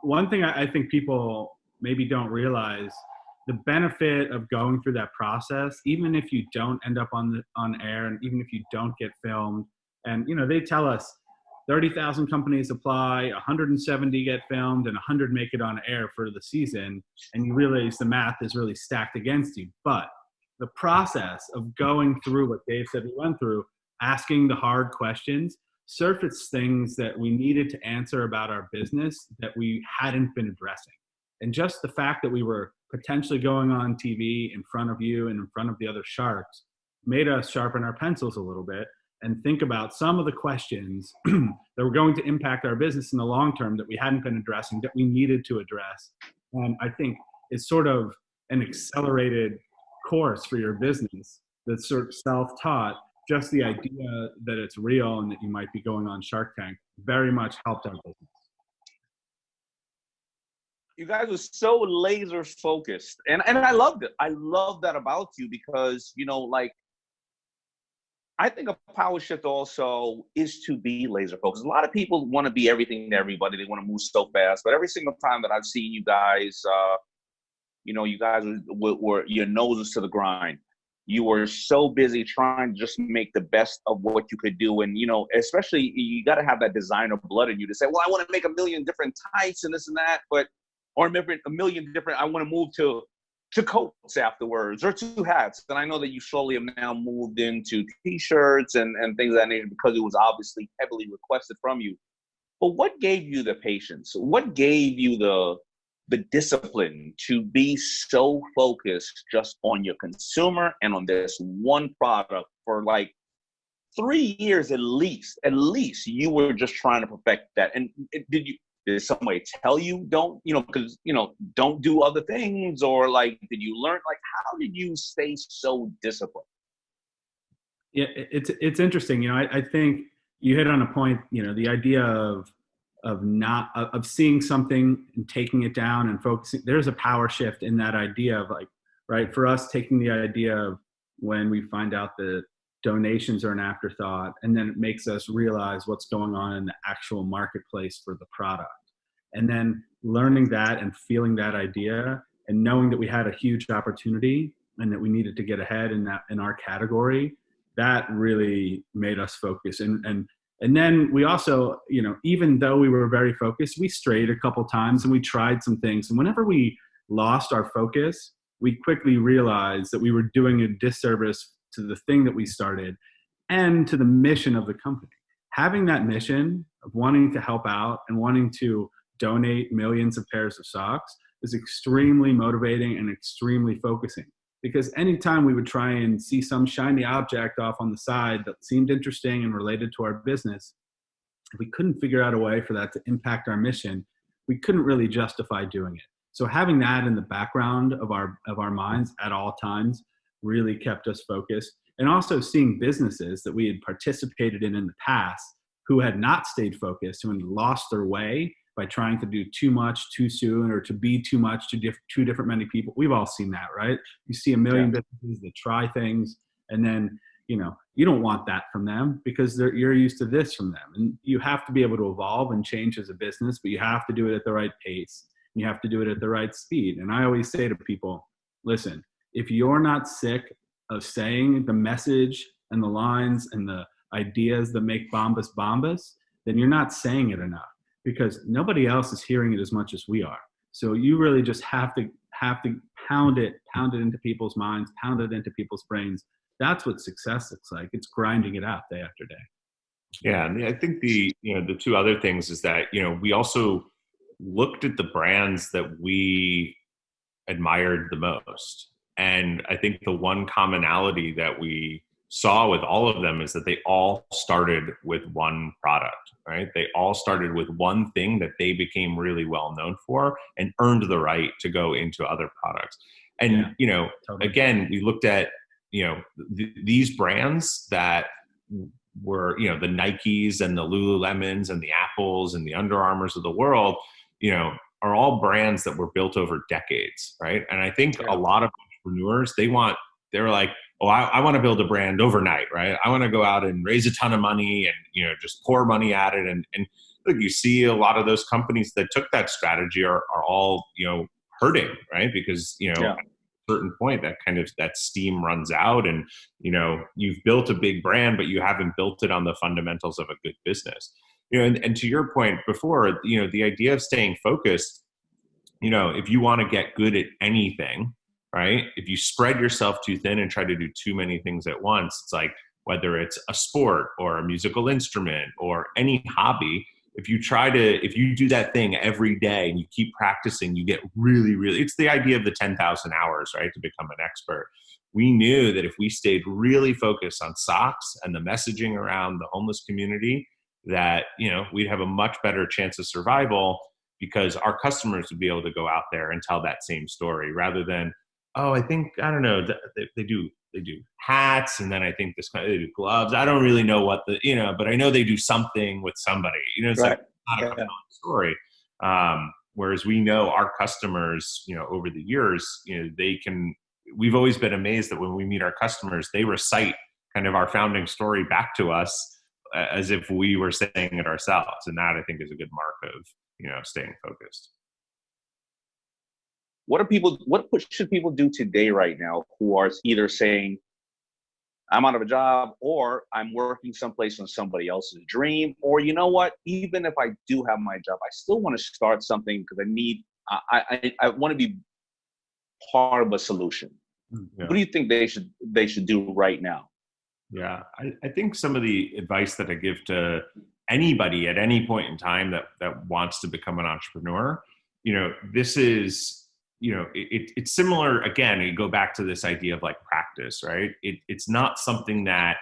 One thing I think people maybe don't realize, the benefit of going through that process, even if you don't end up on air, and even if you don't get filmed, and they tell us 30,000 companies apply, 170 get filmed, and 100 make it on air for the season, and you realize the math is really stacked against you. But the process of going through what Dave said we went through, asking the hard questions, surfaced things that we needed to answer about our business that we hadn't been addressing. And just the fact that we were potentially going on TV in front of you and in front of the other sharks made us sharpen our pencils a little bit and think about some of the questions that were going to impact our business in the long term that we hadn't been addressing, that we needed to address. And I think it's sort of an accelerated course for your business that's sort of self-taught. Just the idea that it's real and that you might be going on Shark Tank very much helped our business. You guys were so laser focused, and I loved it. I love that about you, because I think a power shift also is to be laser focused. A lot of people want to be everything to everybody. They want to move so fast, but every single time that I've seen you guys, you guys were your noses to the grind. You were so busy trying to just make the best of what you could do. And, especially you got to have that designer blood in you to say, well, I want to make a million different types and this and that, or a million different, I want to move to coats afterwards, or to hats. And I know that you slowly have now moved into t-shirts and things of that nature, because it was obviously heavily requested from you. But what gave you the patience? What gave you the discipline to be so focused just on your consumer and on this one product for 3 years at least? At least you were just trying to perfect that. And did somebody tell you don't do other things, or did you learn? How did you stay so disciplined? Yeah, it's interesting. I think you hit on a point. The idea of seeing something and taking it down and focusing. There's a power shift in that idea of right, for us, taking the idea of when we find out that donations are an afterthought, and then it makes us realize what's going on in the actual marketplace for the product. And then learning that and feeling that idea and knowing that we had a huge opportunity and that we needed to get ahead in our category, that really made us focus. And then we also, even though we were very focused, we strayed a couple times and we tried some things. And whenever we lost our focus, we quickly realized that we were doing a disservice to the thing that we started and to the mission of the company. Having that mission of wanting to help out and wanting to donate millions of pairs of socks is extremely motivating and extremely focusing. Because anytime we would try and see some shiny object off on the side that seemed interesting and related to our business, if we couldn't figure out a way for that to impact our mission, we couldn't really justify doing it. So having that in the background of our minds at all times really kept us focused. And also seeing businesses that we had participated in the past who had not stayed focused, who had lost their way by trying to do too much too soon, or to be too much to too different many people. We've all seen that, right? You see a million businesses that try things, and then you don't want that from them because you're used to this from them. And you have to be able to evolve and change as a business, but you have to do it at the right pace. You have to do it at the right speed. And I always say to people, listen, if you're not sick of saying the message and the lines and the ideas that make Bombas Bombas, then you're not saying it enough, because nobody else is hearing it as much as we are. So you really just have to pound it into people's minds, pound it into people's brains. That's what success looks like. It's grinding it out day after day. Yeah, and I think the two other things is that we also looked at the brands that we admired the most. And I think the one commonality that we saw with all of them is that they all started with one product, right? They all started with one thing that they became really well known for and earned the right to go into other products. And, Totally. again, we looked at, these brands that were, the Nikes and the Lululemons and the Apples and the Under Armours of the world, are all brands that were built over decades, right? And I think a lot of entrepreneurs, they're like, oh, I want to build a brand overnight, right? I want to go out and raise a ton of money and, just pour money at it. And look, you see a lot of those companies that took that strategy are all, hurting, right? Because, at a certain point that steam runs out and, you've built a big brand, but you haven't built it on the fundamentals of a good business. And to your point before, the idea of staying focused, if you want to get good at anything, right? If you spread yourself too thin and try to do too many things at once, it's like whether it's a sport or a musical instrument or any hobby, if you do that thing every day and you keep practicing, you get really, really, it's the idea of the 10,000 hours, right? To become an expert. We knew that if we stayed really focused on socks and the messaging around the homeless community, that, we'd have a much better chance of survival because our customers would be able to go out there and tell that same story rather than, oh, I don't know, they do hats, and then I think they do gloves. I don't really know what but I know they do something with somebody. It's Right. like not a compelling story. Whereas we know our customers, over the years, we've always been amazed that when we meet our customers, they recite kind of our founding story back to us as if we were saying it ourselves. And that I think is a good mark of, staying focused. What should people do today right now who are either saying, I'm out of a job, or I'm working someplace on somebody else's dream, or you know what, even if I do have my job, I still want to start something because I want to be part of a solution. Yeah. What do you think they should do right now? Yeah, I think some of the advice that I give to anybody at any point in time that wants to become an entrepreneur, this is, it's similar. Again, you go back to this idea of like practice, right? It's not something that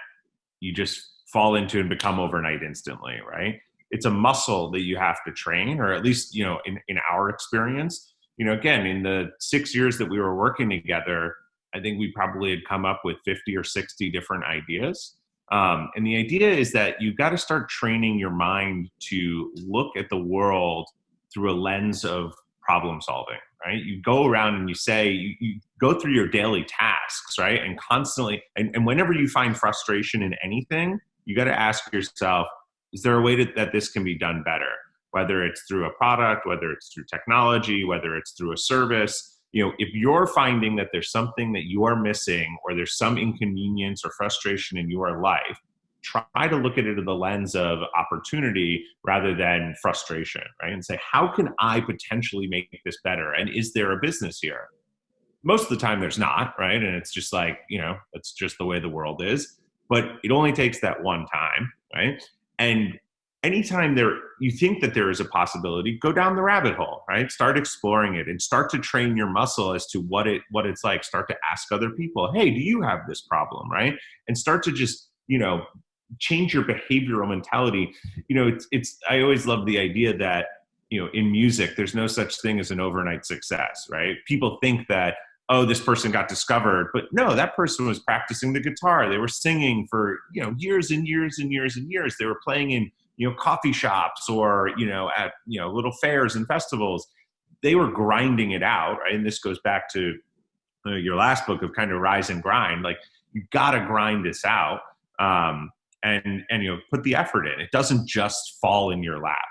you just fall into and become overnight instantly, right? It's a muscle that you have to train, or at least, in our experience, again, in the 6 years that we were working together, I think we probably had come up with 50 or 60 different ideas. And the idea is that you've got to start training your mind to look at the world through a lens of problem solving, right? You go around and you go through your daily tasks, right? And constantly, and whenever you find frustration in anything, you got to ask yourself, is there a way that this can be done better? Whether it's through a product, whether it's through technology, whether it's through a service. If you're finding that there's something that you are missing, or there's some inconvenience or frustration in your life, try to look at it through the lens of opportunity rather than frustration, right? And say, how can I potentially make this better? And is there a business here? Most of the time there's not, right? And it's just like, it's just the way the world is. But it only takes that one time, right? And anytime you think that there is a possibility, go down the rabbit hole, right? Start exploring it and start to train your muscle as to what it's like. Start to ask other people, hey, do you have this problem, right? And start to just, change your behavioral mentality. I always love the idea that, in music, there's no such thing as an overnight success, right? People think that, oh, this person got discovered, but no, that person was practicing the guitar. They were singing for, years and years and years and years. They were playing in, coffee shops or, at, little fairs and festivals. They were grinding it out, right? And this goes back to your last book of kind of rise and grind. Like, you got to grind this out. And put the effort in. It doesn't just fall in your lap.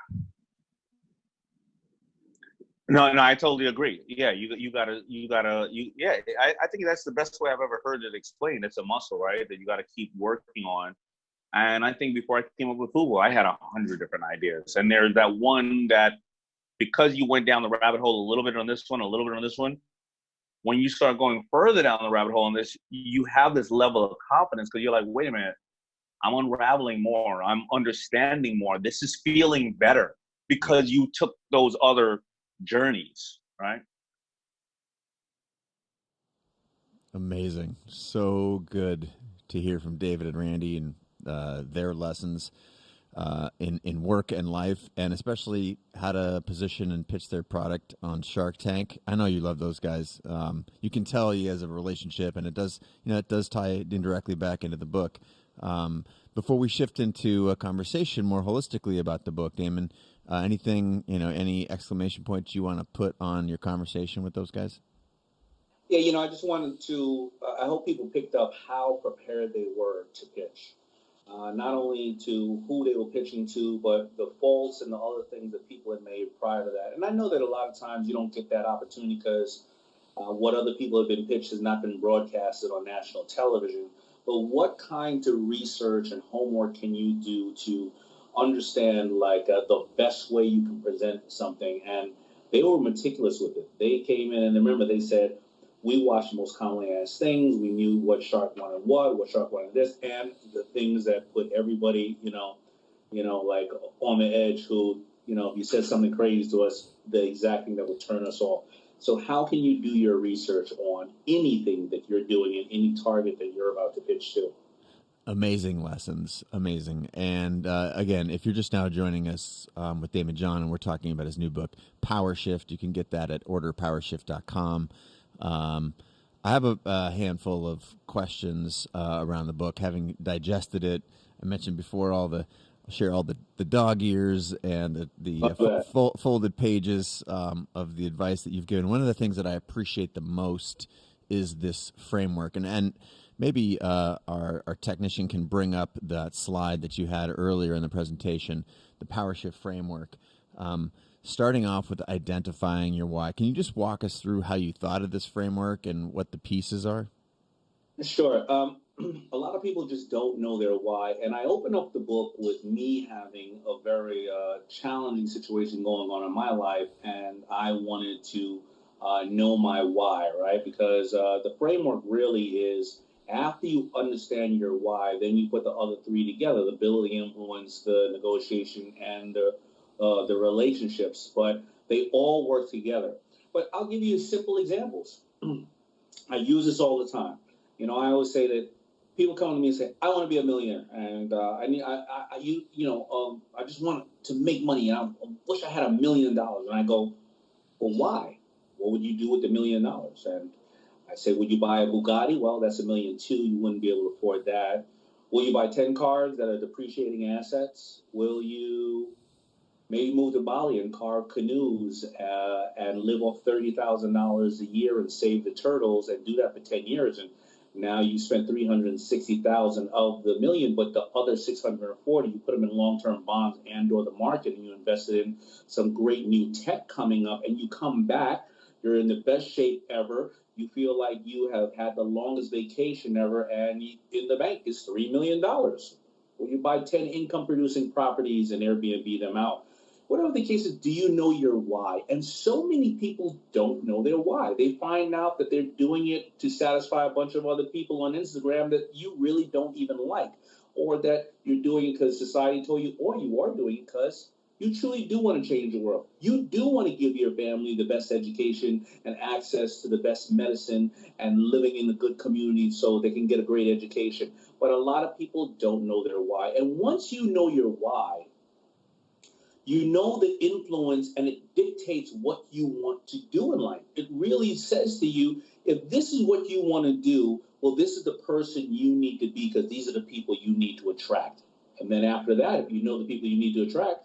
No, I totally agree. Yeah, I think that's the best way I've ever heard it explained. It's a muscle, right? That you got to keep working on. And I think before I came up with Google, I had 100 different ideas. And there's that one that, because you went down the rabbit hole a little bit on this one, a little bit on this one, when you start going further down the rabbit hole on this, you have this level of confidence because you're like, wait a minute, I'm unraveling more. I'm understanding more. This is feeling better. because you took those other journeys, right? Amazing. So good to hear from David and Randy and their lessons in work and life, and especially how to position and pitch their product on Shark Tank. I know you love those guys. You can tell he has a relationship, and it does tie indirectly back into the book. Before we shift into a conversation more holistically about the book, Daymond, any exclamation points you want to put on your conversation with those guys? Yeah, I just wanted to, I hope people picked up how prepared they were to pitch. Not only to who they were pitching to, but the faults and the other things that people had made prior to that. And I know that a lot of times you don't get that opportunity because what other people have been pitched has not been broadcasted on national television. But what kind of research and homework can you do to understand the best way you can present something? And they were meticulous with it. They came in, and remember, they said, we watched the most commonly asked things. We knew what Shark wanted what Shark wanted this, and the things that put everybody, on the edge who, if you said something crazy to us, the exact thing that would turn us off. So how can you do your research on anything that you're doing and any target that you're about to pitch to? Amazing lessons. Amazing. And again, if you're just now joining us with Daymond John, and we're talking about his new book, Powershift, you can get that at orderpowershift.com. I have a handful of questions around the book, having digested it. I mentioned before I'll share all the dog ears and the folded pages of the advice that you've given. One of the things that I appreciate the most is this framework, and maybe our technician can bring up that slide that you had earlier in the presentation, the Powershift framework. Starting off with identifying your why, can you just walk us through how you thought of this framework and what the pieces are? Sure. A lot of people just don't know their why. And I open up the book with me having a very challenging situation going on in my life. And I wanted to know my why, right? Because the framework really is, after you understand your why, then you put the other three together: the building influence, the negotiation, and the relationships. But they all work together. But I'll give you simple examples. I use this all the time. I always say that people come to me and say, I want to be a millionaire, and I just want to make money, and I wish I had $1 million. And I go, well, why? What would you do with the $1 million? And I say, would you buy a Bugatti? Well, that's $1.2 million. You wouldn't be able to afford that. Will you buy 10 cars that are depreciating assets? Will you maybe move to Bali and carve canoes and live off $30,000 a year and save the turtles and do that for 10 years? And now you spent $360,000 of the $1 million, but the other $640, you put them in long-term bonds and/or the market, and you invested in some great new tech coming up, and you come back, you're in the best shape ever. You feel like you have had the longest vacation ever, and in the bank is $3 million. Will you buy 10 income-producing properties and Airbnb them out? Whatever the case is, do you know your why? And so many people don't know their why. They find out that they're doing it to satisfy a bunch of other people on Instagram that you really don't even like, or that you're doing it because society told you, or you are doing it because you truly do want to change the world. You do want to give your family the best education and access to the best medicine and living in a good community so they can get a great education. But a lot of people don't know their why. And once you know your why, you know the influence, and it dictates what you want to do in life. It really says to you, if this is what you want to do, well, this is the person you need to be, because these are the people you need to attract. And then after that, if you know the people you need to attract,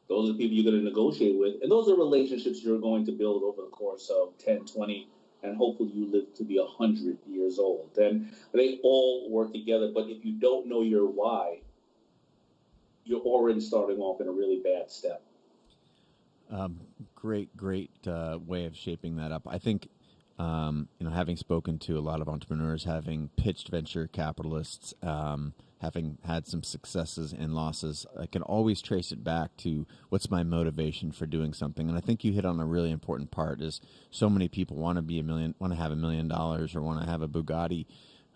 those are the people you're going to negotiate with. And those are relationships you're going to build over the course of 10, 20, and hopefully you live to be 100 years old. And they all work together. But if you don't know your why, you're already starting off in a really bad step. Great way of shaping that up. I think, having spoken to a lot of entrepreneurs, having pitched venture capitalists, having had some successes and losses, I can always trace it back to what's my motivation for doing something. And I think you hit on a really important part. Is so many people want to have $1 million, or want to have a Bugatti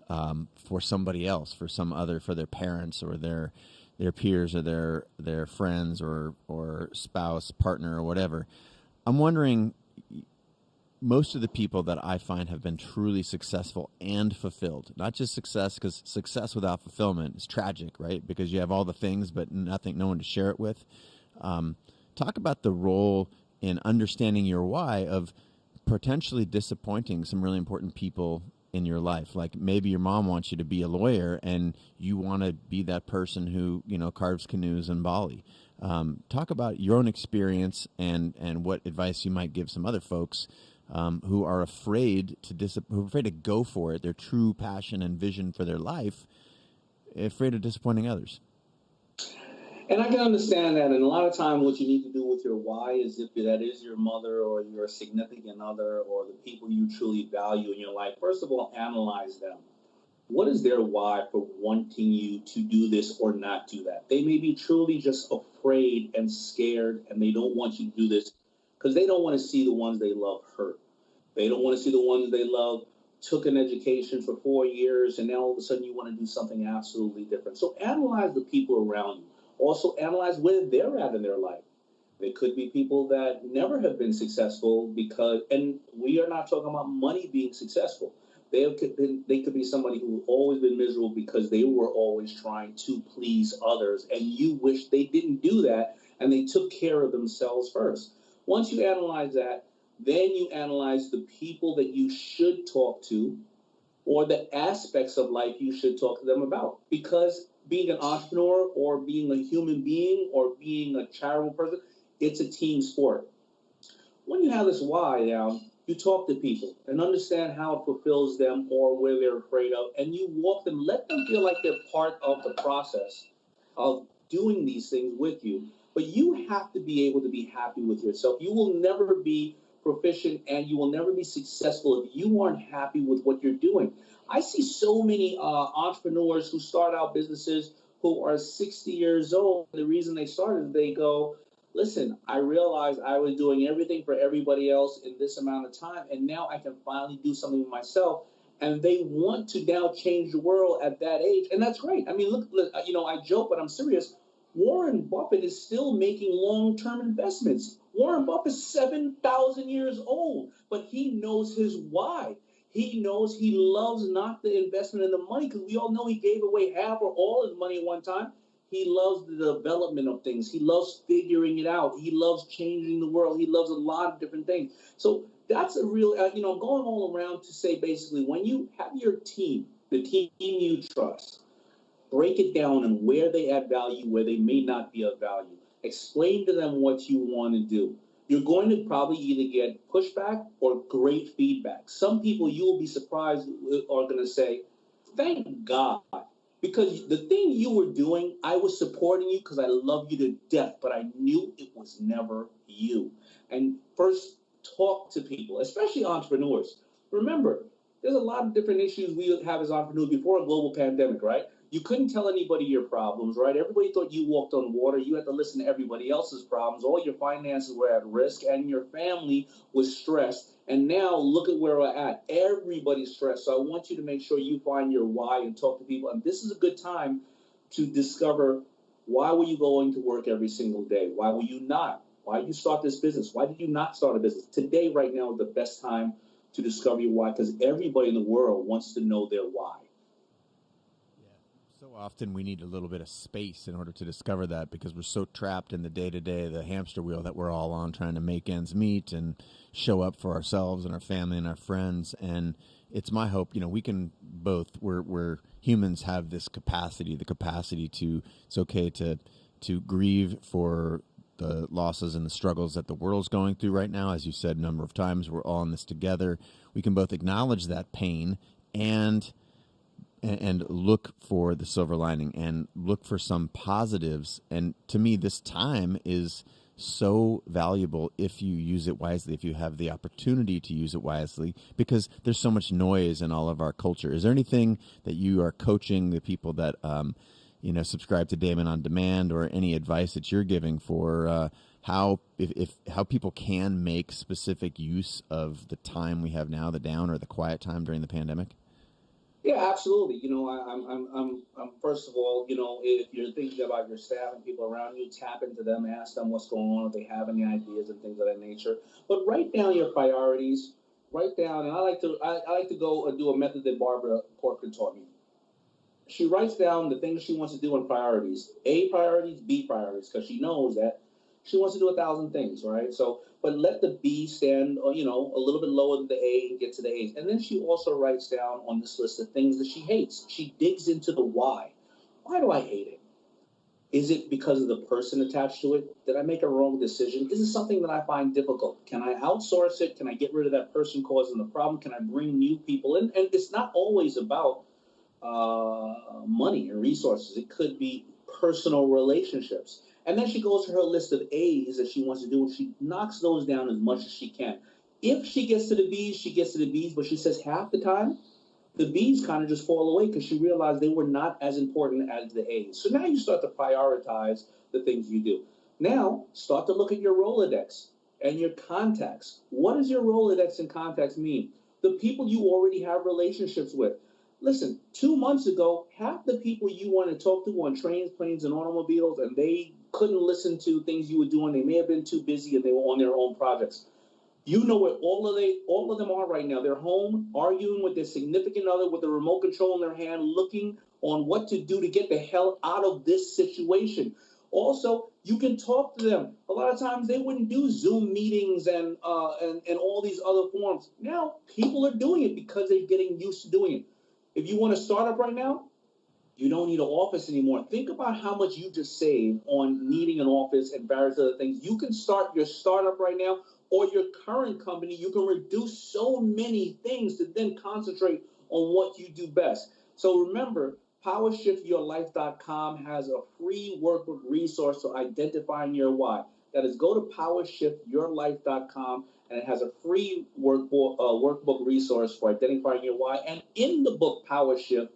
for somebody else, for some other, for their parents or their their peers or their friends or spouse, partner, or whatever. I'm wondering, most of the people that I find have been truly successful and fulfilled, not just success, because success without fulfillment is tragic, right? Because you have all the things, but no one to share it with. Talk about the role in understanding your why of potentially disappointing some really important people in your life. Like maybe your mom wants you to be a lawyer and you want to be that person who, carves canoes in Bali. Talk about your own experience and what advice you might give some other folks who are afraid to go for it, their true passion and vision for their life, afraid of disappointing others. And I can understand that. And a lot of times what you need to do with your why is, if that is your mother or your significant other or the people you truly value in your life, first of all, analyze them. What is their why for wanting you to do this or not do that? They may be truly just afraid and scared, and they don't want you to do this because they don't want to see the ones they love hurt. They don't want to see the ones they love took an education for 4 years, and now all of a sudden you want to do something absolutely different. So analyze the people around you. Also analyze where they're at in their life. They could be people that never have been successful and we are not talking about money being successful. They could be somebody who always been miserable because they were always trying to please others, and you wish they didn't do that, and they took care of themselves first. Once you analyze that, then you analyze the people that you should talk to or the aspects of life you should talk to them about. Because being an entrepreneur or being a human being or being a charitable person, it's a team sport. When you have this why down, you talk to people and understand how it fulfills them or where they're afraid of, and you walk them, let them feel like they're part of the process of doing these things with you. But you have to be able to be happy with yourself. You will never be proficient and you will never be successful if you aren't happy with what you're doing. I see so many entrepreneurs who start out businesses who are 60 years old. The reason they started, they go, listen, I realized I was doing everything for everybody else in this amount of time, and now I can finally do something myself. And they want to now change the world at that age, and that's great. I mean, look, I joke, but I'm serious. Warren Buffett is still making long-term investments. Warren Buffett is 7,000 years old, but he knows his why. He knows he loves not the investment in the money, because we all know he gave away half or all his money at one time. He loves the development of things. He loves figuring it out. He loves changing the world. He loves a lot of different things. So that's a real, going all around to say, basically, when you have your team, the team you trust, break it down and where they add value, where they may not be of value. Explain to them what you want to do. You're going to probably either get pushback or great feedback. Some people, you will be surprised, are going to say, thank God. Because the thing you were doing, I was supporting you because I love you to death, but I knew it was never you. And first, talk to people, especially entrepreneurs. Remember, there's a lot of different issues we have as entrepreneurs before a global pandemic, right? You couldn't tell anybody your problems, right? Everybody thought you walked on water. You had to listen to everybody else's problems. All your finances were at risk, and your family was stressed. And now look at where we're at. Everybody's stressed. So I want you to make sure you find your why and talk to people. And this is a good time to discover, why were you going to work every single day? Why were you not? Why did you start this business? Why did you not start a business? Today, right now, is the best time to discover your why, because everybody in the world wants to know their why. So often we need a little bit of space in order to discover that, because we're so trapped in the day-to-day, the hamster wheel that we're all on, trying to make ends meet and show up for ourselves and our family and our friends. And it's my hope, we can both, we're humans, have this capacity, to, it's okay to grieve for the losses and the struggles that the world's going through right now. As you said a number of times, we're all in this together. We can both acknowledge that pain and look for the silver lining and look for some positives. And to me, this time is so valuable if you use it wisely, if you have the opportunity to use it wisely, because there's so much noise in all of our culture. Is there anything that you are coaching the people that, subscribe to Daymond on Demand, or any advice that you're giving for how people can make specific use of the time we have now, the down or the quiet time during the pandemic? Yeah, absolutely. I'm first of all, if you're thinking about your staff and people around you, tap into them, ask them what's going on, if they have any ideas and things of that nature. But write down your priorities. Write down, and I like to go and do a method that Barbara Corcoran taught me. She writes down the things she wants to do in priorities, A priorities, B priorities, because she knows that she wants to do 1,000 things, right? So, but let the B stand, a little bit lower than the A and get to the A's. And then she also writes down on this list of things that she hates. She digs into the why. Why do I hate it? Is it because of the person attached to it? Did I make a wrong decision? Is it something that I find difficult? Can I outsource it? Can I get rid of that person causing the problem? Can I bring new people in? And it's not always about money and resources. It could be personal relationships. And then she goes to her list of A's that she wants to do, and she knocks those down as much as she can. If she gets to the B's, she gets to the B's, but she says half the time, the B's kind of just fall away because she realized they were not as important as the A's. So now you start to prioritize the things you do. Now, start to look at your Rolodex and your contacts. What does your Rolodex and contacts mean? The people you already have relationships with. Listen, 2 months ago, half the people you want to talk to on trains, planes, and automobiles, and they couldn't listen to things you were doing. They may have been too busy and they were on their own projects. You know where all of them are right now. They're home, arguing with their significant other with a remote control in their hand, looking on what to do to get the hell out of this situation. Also, you can talk to them. A lot of times they wouldn't do Zoom meetings and all these other forms. Now people are doing it because they're getting used to doing it. If you want to start up right now, you don't need an office anymore. Think about how much you just saved on needing an office and various other things. You can start your startup right now or your current company. You can reduce so many things to then concentrate on what you do best. So remember, PowershiftYourLife.com has a free workbook resource for identifying your why. That is, go to PowershiftYourLife.com, and it has a free workbook resource for identifying your why. And in the book PowerShift,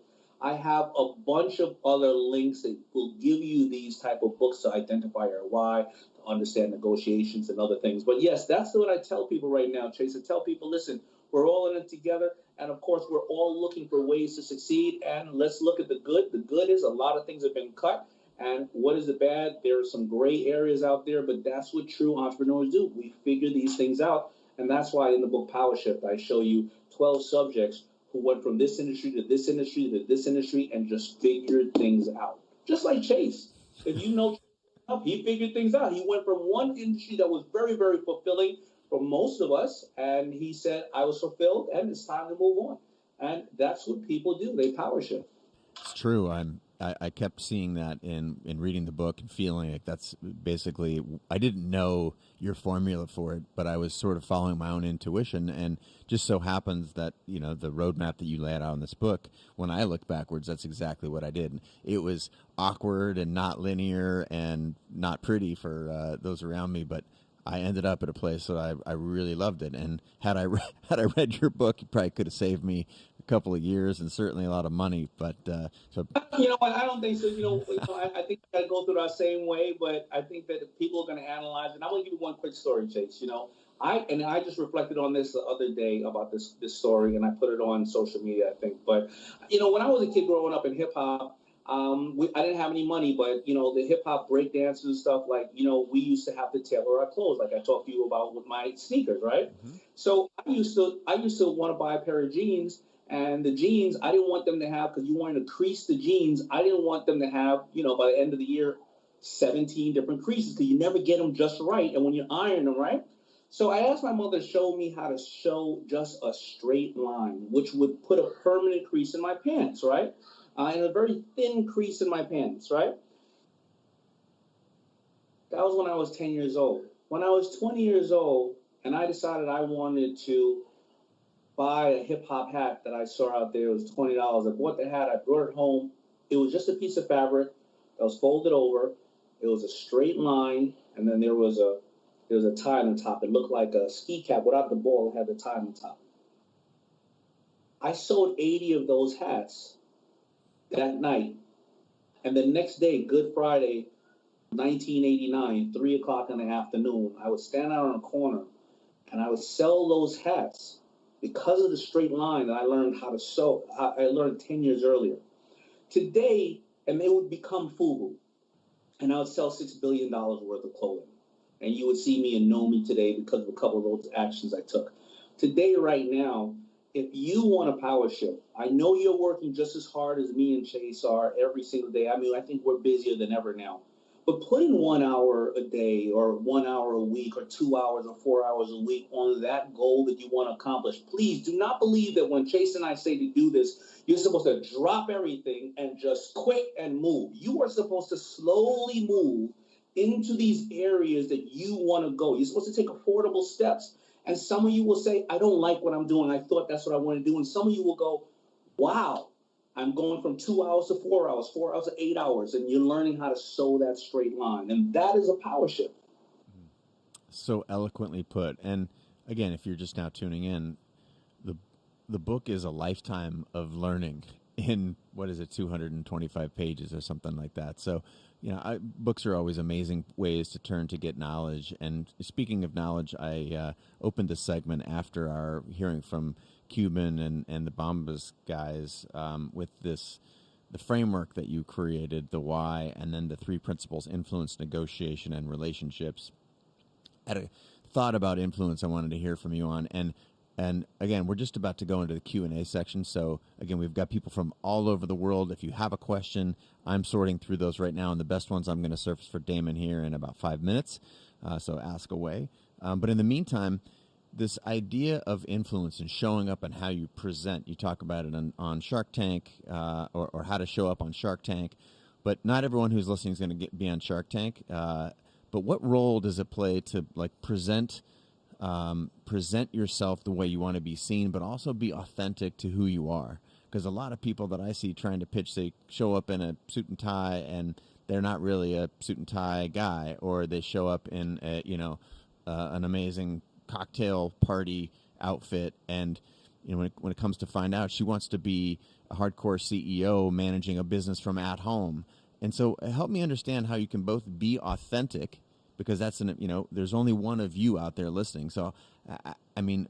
I have a bunch of other links that will give you these type of books to identify your why, to understand negotiations and other things. But yes, that's what I tell people right now, Chase. I tell people, listen, we're all in it together. And of course, we're all looking for ways to succeed. And let's look at the good. The good is a lot of things have been cut. And what is the bad? There are some gray areas out there, but that's what true entrepreneurs do. We figure these things out. And that's why in the book PowerShift, I show you 12 subjects who went from this industry to this industry to this industry and just figured things out. Just like Chase. If you know, he figured things out. He went from one industry that was very, very fulfilling for most of us, and he said, I was fulfilled, and it's time to move on. And that's what people do. They power shift. It's true. I kept seeing that in reading the book and feeling like that's basically, I didn't know your formula for it, but I was sort of following my own intuition, and just so happens that, the roadmap that you laid out in this book, when I look backwards, that's exactly what I did. It was awkward and not linear and not pretty for those around me, but I ended up at a place that I really loved it. And had I read your book, it probably could have saved me a couple of years and certainly a lot of money. But so you know what? I don't think so. I think we got to go through that same way, but I think that people are going to analyze it. I'm going to give you one quick story, Chase. I just reflected on this the other day about this story, and I put it on social media, I think. But when I was a kid growing up in hip hop, I didn't have any money, but the hip hop break dances and stuff, like we used to have to tailor our clothes, like I talked to you about with my sneakers, right? Mm-hmm. So I used to want to buy a pair of jeans, and the jeans I didn't want them to have, because you wanted to crease the jeans. I didn't want them to have by the end of the year 17 different creases, because you never get them just right, and when you iron them, right? So I asked my mother to show me how to sew just a straight line, which would put a permanent crease in my pants, right? And a very thin crease in my pants, right? That was when I was 10 years old. When I was 20 years old, and I decided I wanted to buy a hip-hop hat that I saw out there. It was $20. I bought the hat. I brought it home. It was just a piece of fabric that was folded over. It was a straight line, and then there was a tie on the top. It looked like a ski cap without the ball. It had the tie on the top. I sold 80 of those hats that night. And the next day, Good Friday, 1989, 3 o'clock in the afternoon, I would stand out on a corner and I would sell those hats because of the straight line that I learned how to sew. I learned 10 years earlier. Today, and they would become FUBU, and I would sell $6 billion worth of clothing. And you would see me and know me today because of a couple of those actions I took. Today, right now, if you want a power shift, I know you're working just as hard as me and Chase are every single day. I mean, I think we're busier than ever now. But put in 1 hour a day or 1 hour a week or 2 hours or 4 hours a week on that goal that you want to accomplish. Please do not believe that when Chase and I say to do this, you're supposed to drop everything and just quit and move. You are supposed to slowly move into these areas that you want to go. You're supposed to take affordable steps. And some of you will say, I don't like what I'm doing. I thought that's what I want to do. And some of you will go, wow, I'm going from 2 hours to 4 hours, 4 hours to 8 hours. And you're learning how to sew that straight line. And that is a power shift. So eloquently put. And again, if you're just now tuning in, the book is a lifetime of learning in, 225 pages or something like that. So, books are always amazing ways to turn to get knowledge. And speaking of knowledge, I opened this segment after our hearing from Cuban and the Bombas guys with the framework that you created, the why, and then the 3 principles: influence, negotiation, and relationships. I had a thought about influence I wanted to hear from you on. And again, we're just about to go into the Q&A section. So again, we've got people from all over the world. If you have a question, I'm sorting through those right now. And the best ones I'm going to surface for Daymond here in about 5 minutes. So ask away. But in the meantime, this idea of influence and showing up and how you present, you talk about it on Shark Tank or how to show up on Shark Tank. But not everyone who's listening is going to be on Shark Tank. But what role does it play to present yourself the way you want to be seen, but also be authentic to who you are? Because a lot of people that I see trying to pitch, they show up in a suit and tie and they're not really a suit and tie guy, or they show up in an amazing cocktail party outfit, and when it comes to find out, she wants to be a hardcore CEO managing a business from at home. And so help me understand how you can both be authentic, because that's there's only one of you out there listening. So, I mean,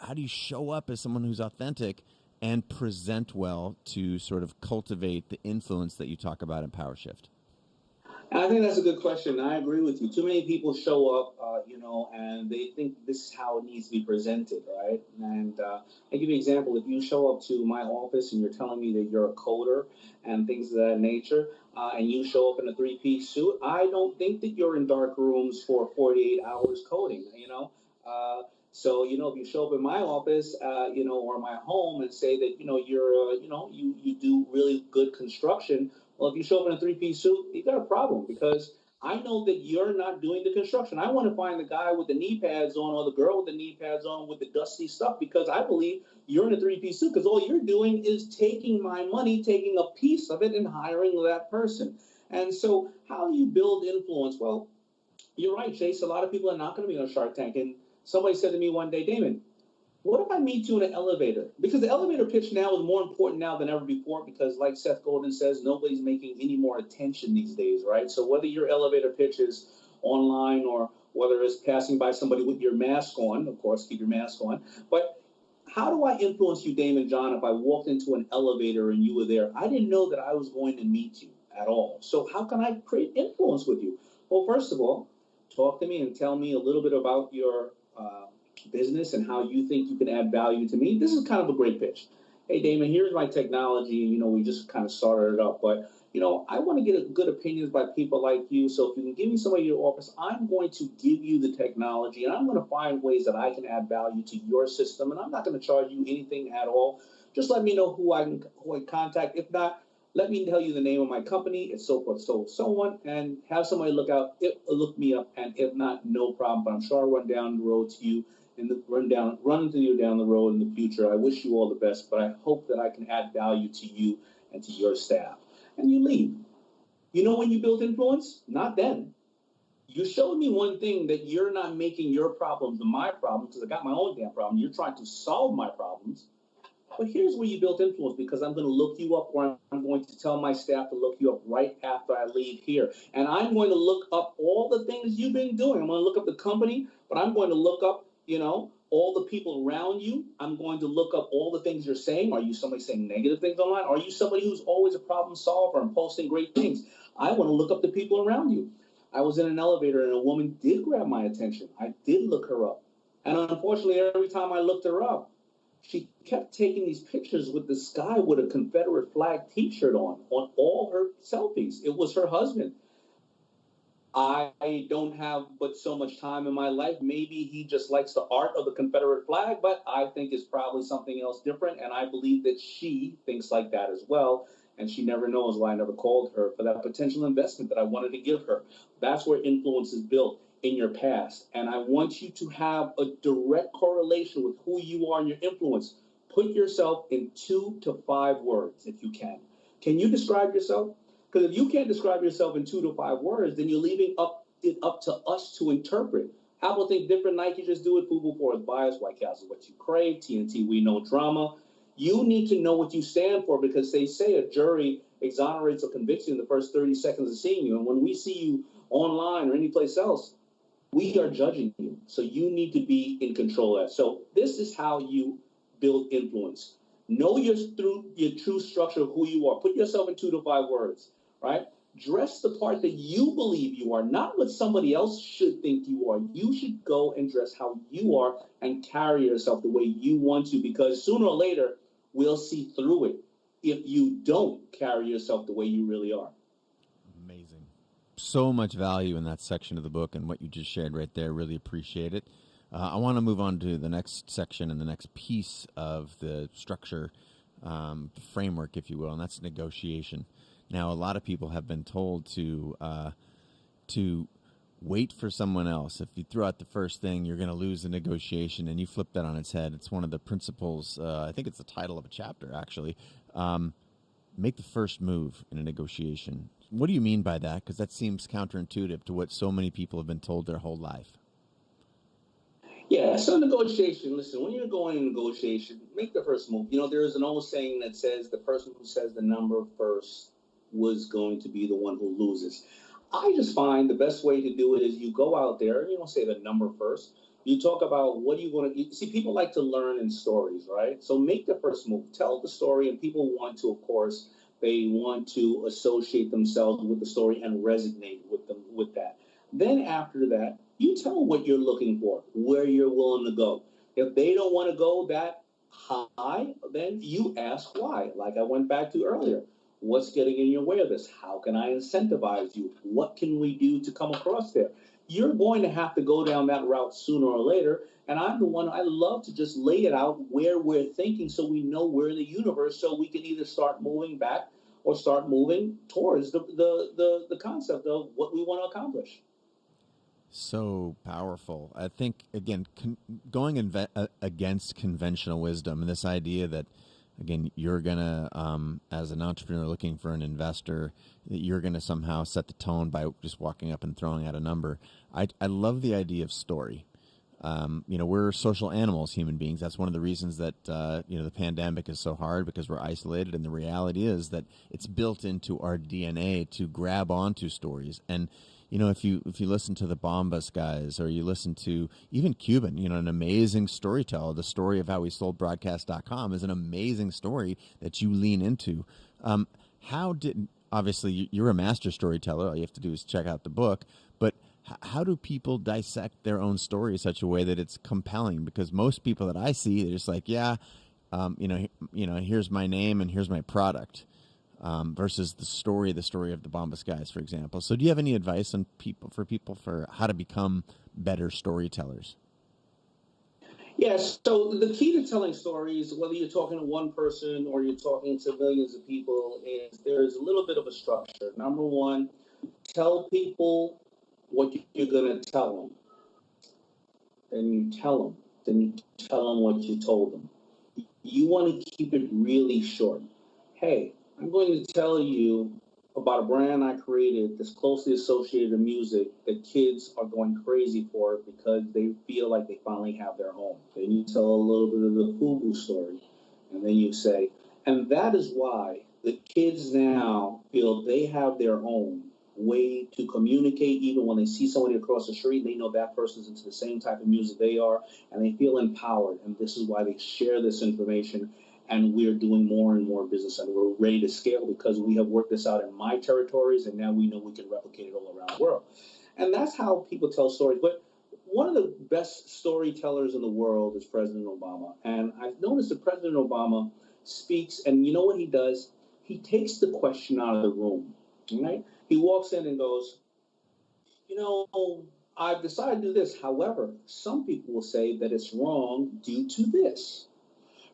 how do you show up as someone who's authentic and present well to sort of cultivate the influence that you talk about in Powershift? I think that's a good question. I agree with you. Too many people show up, and they think this is how it needs to be presented, right? And I'll give you an example. If you show up to my office and you're telling me that you're a coder and things of that nature, and you show up in a 3-piece suit, I don't think that you're in dark rooms for 48 hours coding, So, if you show up in my office, or my home and say that, you're, you do really good construction. Well, if you show up in a 3-piece suit, you got a problem, because I know that you're not doing the construction. I want to find the guy with the knee pads on or the girl with the knee pads on with the dusty stuff, because I believe you're in a 3-piece suit, because all you're doing is taking my money, taking a piece of it and hiring that person. And so how do you build influence? Well, you're right, Chase. A lot of people are not going to be on Shark Tank. And somebody said to me one day, Daymond, what if I meet you in an elevator? Because the elevator pitch now is more important now than ever before, because like Seth Godin says, nobody's making any more attention these days, right? So whether your elevator pitch is online or whether it's passing by somebody with your mask on, of course, keep your mask on. But how do I influence you, Daymond John, if I walked into an elevator and you were there? I didn't know that I was going to meet you at all. So how can I create influence with you? Well, first of all, talk to me and tell me a little bit about your business and how you think you can add value to me. This is kind of a great pitch. Hey, Daymond, here's my technology. We just kind of started it up, but I want to get good opinions by people like you. So if you can give me somebody in your office, I'm going to give you the technology, and I'm going to find ways that I can add value to your system. And I'm not going to charge you anything at all. Just let me know who I can contact. If not, let me tell you the name of my company. It's so forth, so on, and have somebody look me up. And if not, no problem. But I'm sure I'll run down the road to you run into you down the road in the future. I wish you all the best, but I hope that I can add value to you and to your staff. And you leave. When you build influence? Not then. You showed me one thing, that you're not making your problems my problems, because I got my own damn problem. You're trying to solve my problems. But here's where you built influence, because I'm going to look you up, or I'm going to tell my staff to look you up right after I leave here. And I'm going to look up all the things you've been doing. I'm going to look up the company, but I'm going to look up, all the people around you. I'm going to look up all the things you're saying. Are you somebody saying negative things online? Are you somebody who's always a problem solver and posting great things? I want to look up the people around you. I was in an elevator and a woman did grab my attention. I did look her up. And unfortunately, every time I looked her up, she kept taking these pictures with this guy with a Confederate flag t-shirt on all her selfies. It was her husband. I don't have but so much time in my life. Maybe he just likes the art of the Confederate flag, but I think it's probably something else different. And I believe that she thinks like that as well. And she never knows why I never called her for that potential investment that I wanted to give her. That's where influence is built, in your past. And I want you to have a direct correlation with who you are and your influence. Put yourself in 2 to 5 words if you can. Can you describe yourself? Because if you can't describe yourself in 2 to 5 words, then you're leaving it up to us to interpret. Apple think different, Nike just do it, Fubu for is bias, White Castle what you crave, TNT we know drama. You need to know what you stand for, because they say a jury exonerates or convicts you in the first 30 seconds of seeing you. And when we see you online or any place else, we are judging you. So you need to be in control of that. So this is how you build influence. Know your true structure of who you are. Put yourself in 2 to 5 words, right? Dress the part that you believe you are, not what somebody else should think you are. You should go and dress how you are and carry yourself the way you want to, because sooner or later, we'll see through it if you don't carry yourself the way you really are. Amazing. So much value in that section of the book and what you just shared right there. Really appreciate it. I want to move on to the next section and the next piece of the structure, framework, if you will, and that's negotiation. Now, a lot of people have been told to wait for someone else. If you throw out the first thing, you're going to lose the negotiation, and you flip that on its head. It's one of the principles. I think it's the title of a chapter, actually. Make the first move in a negotiation. What do you mean by that? Because that seems counterintuitive to what so many people have been told their whole life. Yeah, so negotiation, listen, when you're going in negotiation, make the first move. You know, there is an old saying that says the person who says the number first was going to be the one who loses. I just find the best way to do it is you go out there and you don't say the number first. You talk about what do you want to see. People like to learn in stories, right? So make the first move. Tell the story, and people want to, of course, they want to associate themselves with the story and resonate with them with that. Then after that, you tell them what you're looking for, where you're willing to go. If they don't want to go that high, then you ask why. Like I went back to earlier. What's getting in your way of this? How can I incentivize you? What can we do to come across there? You're going to have to go down that route sooner or later. And I'm the one, I love to just lay it out where we're thinking so we know we're in the universe, so we can either start moving back or start moving towards the concept of what we want to accomplish. So powerful. I think, again, going against conventional wisdom, and this idea that, again, you're going to, as an entrepreneur looking for an investor, that you're going to somehow set the tone by just walking up and throwing out a number. I love the idea of story. We're social animals, human beings. That's one of the reasons that, the pandemic is so hard, because we're isolated. And the reality is that it's built into our DNA to grab onto stories. And, if you listen to the Bombas guys, or you listen to even Cuban, an amazing storyteller, the story of how he sold broadcast.com is an amazing story that you lean into. Obviously you're a master storyteller. All you have to do is check out the book, but how do people dissect their own story in such a way that it's compelling? Because most people that I see, they're just like, here's my name and here's my product, versus the story of the Bombas guys, for example. So do you have any advice on people for how to become better storytellers? Yes. So the key to telling stories, whether you're talking to one person or you're talking to millions of people, is there's a little bit of a structure. Number one, tell people what you're going to tell them. Then you tell them. Then you tell them what you told them. You want to keep it really short. Hey, I'm going to tell you about a brand I created that's closely associated to music that kids are going crazy for because they feel like they finally have their home. Then you tell a little bit of the Fubu story, and then you say, and that is why the kids now feel they have their own way to communicate. Even when they see somebody across the street, they know that person's into the same type of music they are, and they feel empowered. And this is why they share this information. And we're doing more and more business, and we're ready to scale because we have worked this out in my territories, and now we know we can replicate it all around the world. And that's how people tell stories. But one of the best storytellers in the world is President Obama. And I've noticed that President Obama speaks, and you know what he does? He takes the question out of the room, right? He walks in and goes, I've decided to do this. However, some people will say that it's wrong due to this,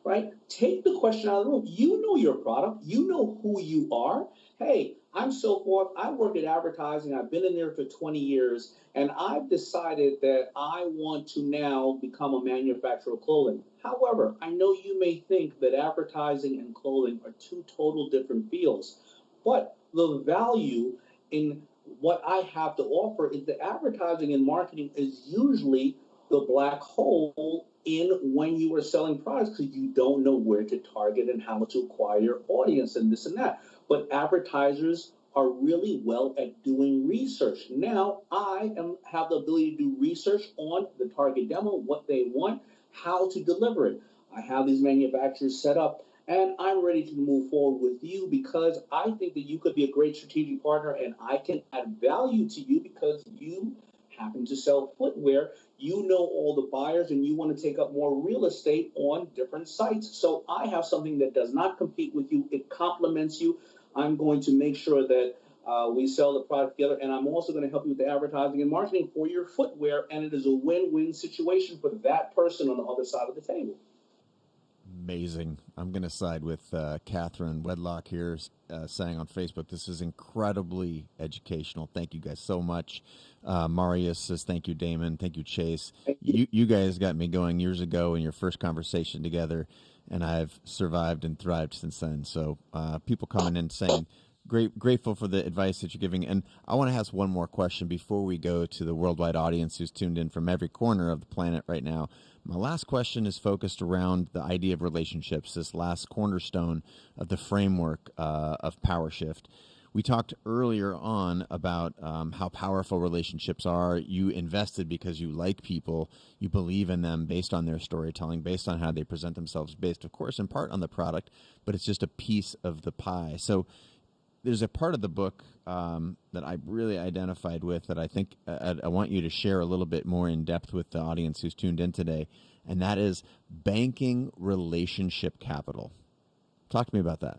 right? Take the question out of the room. You know your product. You know who you are. Hey, I'm so forth. I work at advertising. I've been in there for 20 years, and I've decided that I want to now become a manufacturer of clothing. However, I know you may think that advertising and clothing are two total different fields, but the value in what I have to offer is that advertising and marketing is usually the black hole in when you are selling products because you don't know where to target and how to acquire your audience and this and that. But advertisers are really well at doing research. Now I have the ability to do research on the target demo, what they want, how to deliver it. I have these manufacturers set up, and I'm ready to move forward with you because I think that you could be a great strategic partner, and I can add value to you because you happen to sell footwear. You know all the buyers, and you want to take up more real estate on different sites. So I have something that does not compete with you. It complements you. I'm going to make sure that we sell the product together, and I'm also going to help you with the advertising and marketing for your footwear, and it is a win-win situation for that person on the other side of the table. Amazing. I'm going to side with Catherine Wedlock here, saying on Facebook, this is incredibly educational. Thank you guys so much. Marius says, thank you, Daymond. Thank you, Chase. You guys got me going years ago in your first conversation together, and I've survived and thrived since then. So people coming in saying, grateful for the advice that you're giving. And I want to ask one more question before we go to the worldwide audience who's tuned in from every corner of the planet right now. My last question is focused around the idea of relationships, this last cornerstone of the framework of Powershift. We talked earlier on about how powerful relationships are. You invested because you like people. You believe in them based on their storytelling, based on how they present themselves, based, of course, in part on the product, but it's just a piece of the pie. So there's a part of the book that I really identified with that I think I want you to share a little bit more in depth with the audience who's tuned in today, and that is banking relationship capital. Talk to me about that.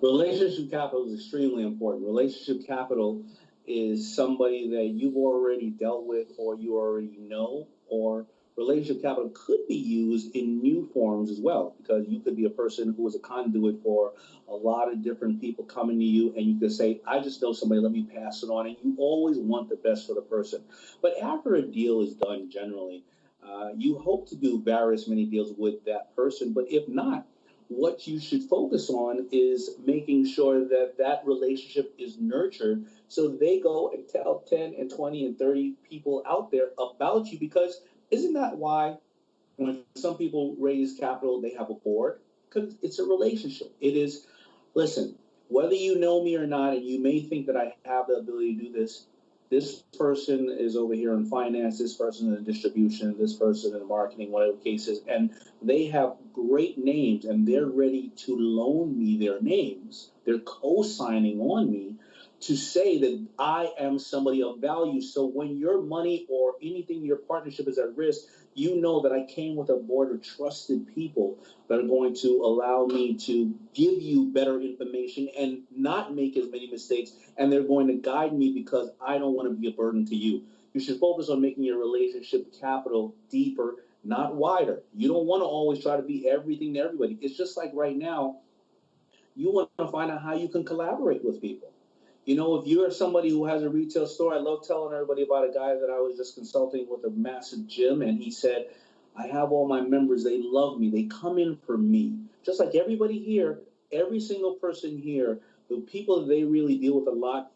Relationship capital is extremely important. Relationship capital is somebody that you've already dealt with or you already know, or relationship capital could be used in new forms as well, because you could be a person who is a conduit for a lot of different people coming to you, and you could say, I just know somebody, let me pass it on, and you always want the best for the person. But after a deal is done, generally, you hope to do many deals with that person, but if not, what you should focus on is making sure that that relationship is nurtured so they go and tell 10 and 20 and 30 people out there about you, because isn't that why when some people raise capital, they have a board? Because it's a relationship. It is, listen, whether you know me or not, and you may think that I have the ability to do this, this person is over here in finance, this person in distribution, this person in marketing, whatever the case is, and they have great names, and they're ready to loan me their names. They're co-signing on me to say that I am somebody of value. So when your money or anything, your partnership is at risk, you know that I came with a board of trusted people that are going to allow me to give you better information and not make as many mistakes. And they're going to guide me because I don't want to be a burden to you. You should focus on making your relationship capital deeper, not wider. You don't want to always try to be everything to everybody. It's just like right now, you want to find out how you can collaborate with people. You know, if you're somebody who has a retail store, I love telling everybody about a guy that I was just consulting with a massive gym, and he said, I have all my members, they love me, they come in for me. Just like everybody here, every single person here, the people that they really deal with a lot,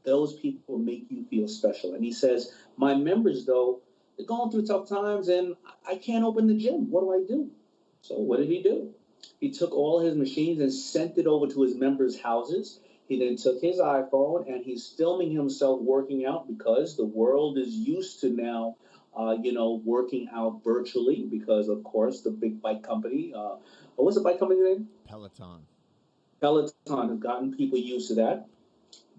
those people make you feel special. And he says, my members, though, they're going through tough times, and I can't open the gym. What do I do? So what did he do? He took all his machines and sent it over to his members' houses. He then took his iPhone and he's filming himself working out because the world is used to now, working out virtually because, of course, the big bike company, what was the bike company name? Peloton has gotten people used to that.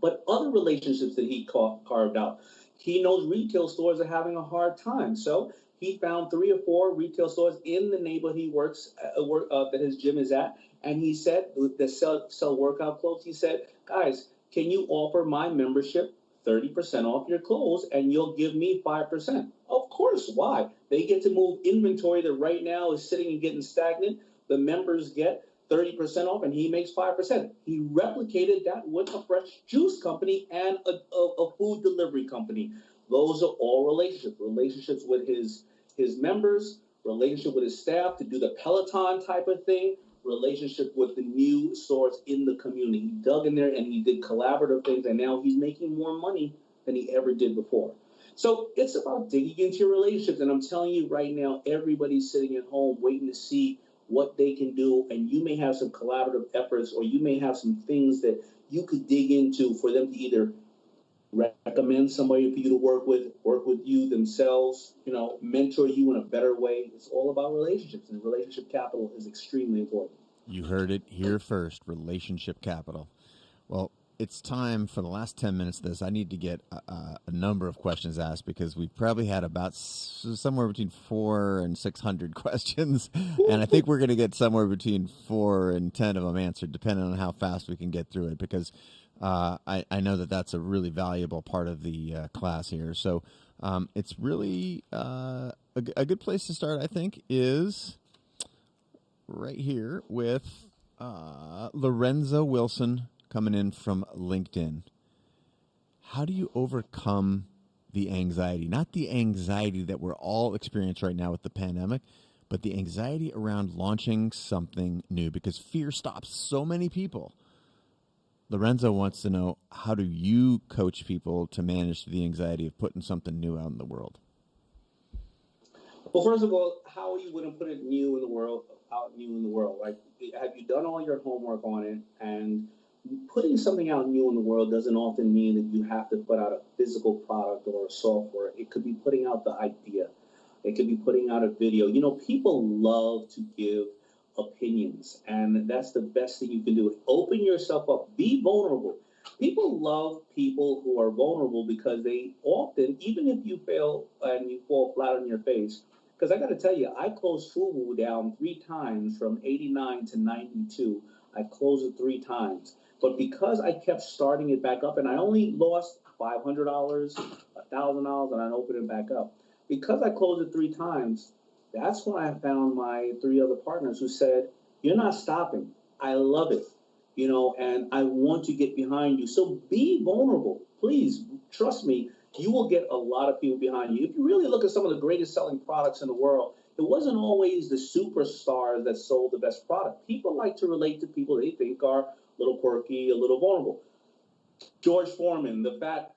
But other relationships that he carved out, he knows retail stores are having a hard time. So he found 3 or 4 retail stores in the neighborhood he works that his gym is at. And he said, that sell workout clothes, he said, guys, can you offer my membership 30% off your clothes and you'll give me 5%? Of course, why? They get to move inventory that right now is sitting and getting stagnant. The members get 30% off and he makes 5%. He replicated that with a fresh juice company and a food delivery company. Those are all relationships with his members, relationship with his staff to do the Peloton type of thing, relationship with the new stores in the community. He dug in there and he did collaborative things, and now he's making more money than he ever did before. So it's about digging into your relationships, and I'm telling you right now, everybody's sitting at home waiting to see what they can do, and you may have some collaborative efforts, or you may have some things that you could dig into for them to either recommend somebody for you to work with you themselves, mentor you in a better way. It's all about relationships, and relationship capital is extremely important. You heard it here first, relationship capital. Well, it's time for the last 10 minutes of this. I need to get a number of questions asked because we've probably had about somewhere between 400 and 600 questions. And I think we're going to get somewhere between 4 and 10 of them answered, depending on how fast we can get through it, because I know that that's a really valuable part of the class here. So it's really a good place to start, I think, is right here with Lorenzo Wilson coming in from LinkedIn. How do you overcome the anxiety? Not the anxiety that we're all experiencing right now with the pandemic, but the anxiety around launching something new, because fear stops so many people. Lorenzo wants to know, how do you coach people to manage the anxiety of putting something new out in the world? Well, first of all, how are you going to put it out new in the world? Like, have you done all your homework on it? And putting something out new in the world doesn't often mean that you have to put out a physical product or a software. It could be putting out the idea. It could be putting out a video. People love to give opinions, and that's the best thing you can do. Open yourself up. Be vulnerable. People love people who are vulnerable because they often, even if you fail and you fall flat on your face, because I got to tell you, I closed FUBU down 3 times from 89 to 92. I closed it 3 times. But because I kept starting it back up, and I only lost $500, $1,000, and I opened it back up. Because I closed it 3 times, that's when I found my 3 other partners who said, you're not stopping. I love it, and I want to get behind you. So be vulnerable. Please, trust me, you will get a lot of people behind you. If you really look at some of the greatest selling products in the world, it wasn't always the superstars that sold the best product. People like to relate to people they think are a little quirky, a little vulnerable. George Foreman, the fat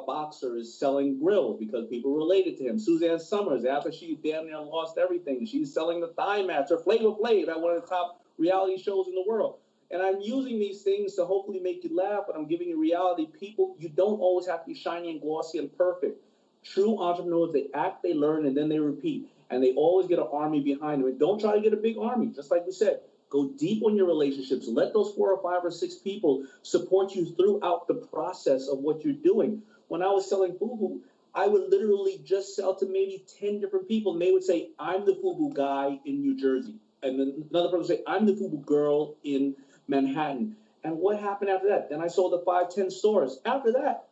boxer, is selling grills because people related to him. Suzanne Summers, after she damn near lost everything, she's selling the thigh mats. Or Flavor Flav at one of the top reality shows in the world. And I'm using these things to hopefully make you laugh, but I'm giving you reality. People, you don't always have to be shiny and glossy and perfect. True entrepreneurs, they act, they learn, and then they repeat. And they always get an army behind them. And don't try to get a big army. Just like we said, go deep on your relationships. Let those 4 or 5 or 6 people support you throughout the process of what you're doing. When I was selling FUBU, I would literally just sell to maybe 10 different people. And they would say, I'm the FUBU guy in New Jersey. And then another person would say, I'm the FUBU girl in Manhattan. And what happened after that? Then I sold to 5, 10 stores. After that,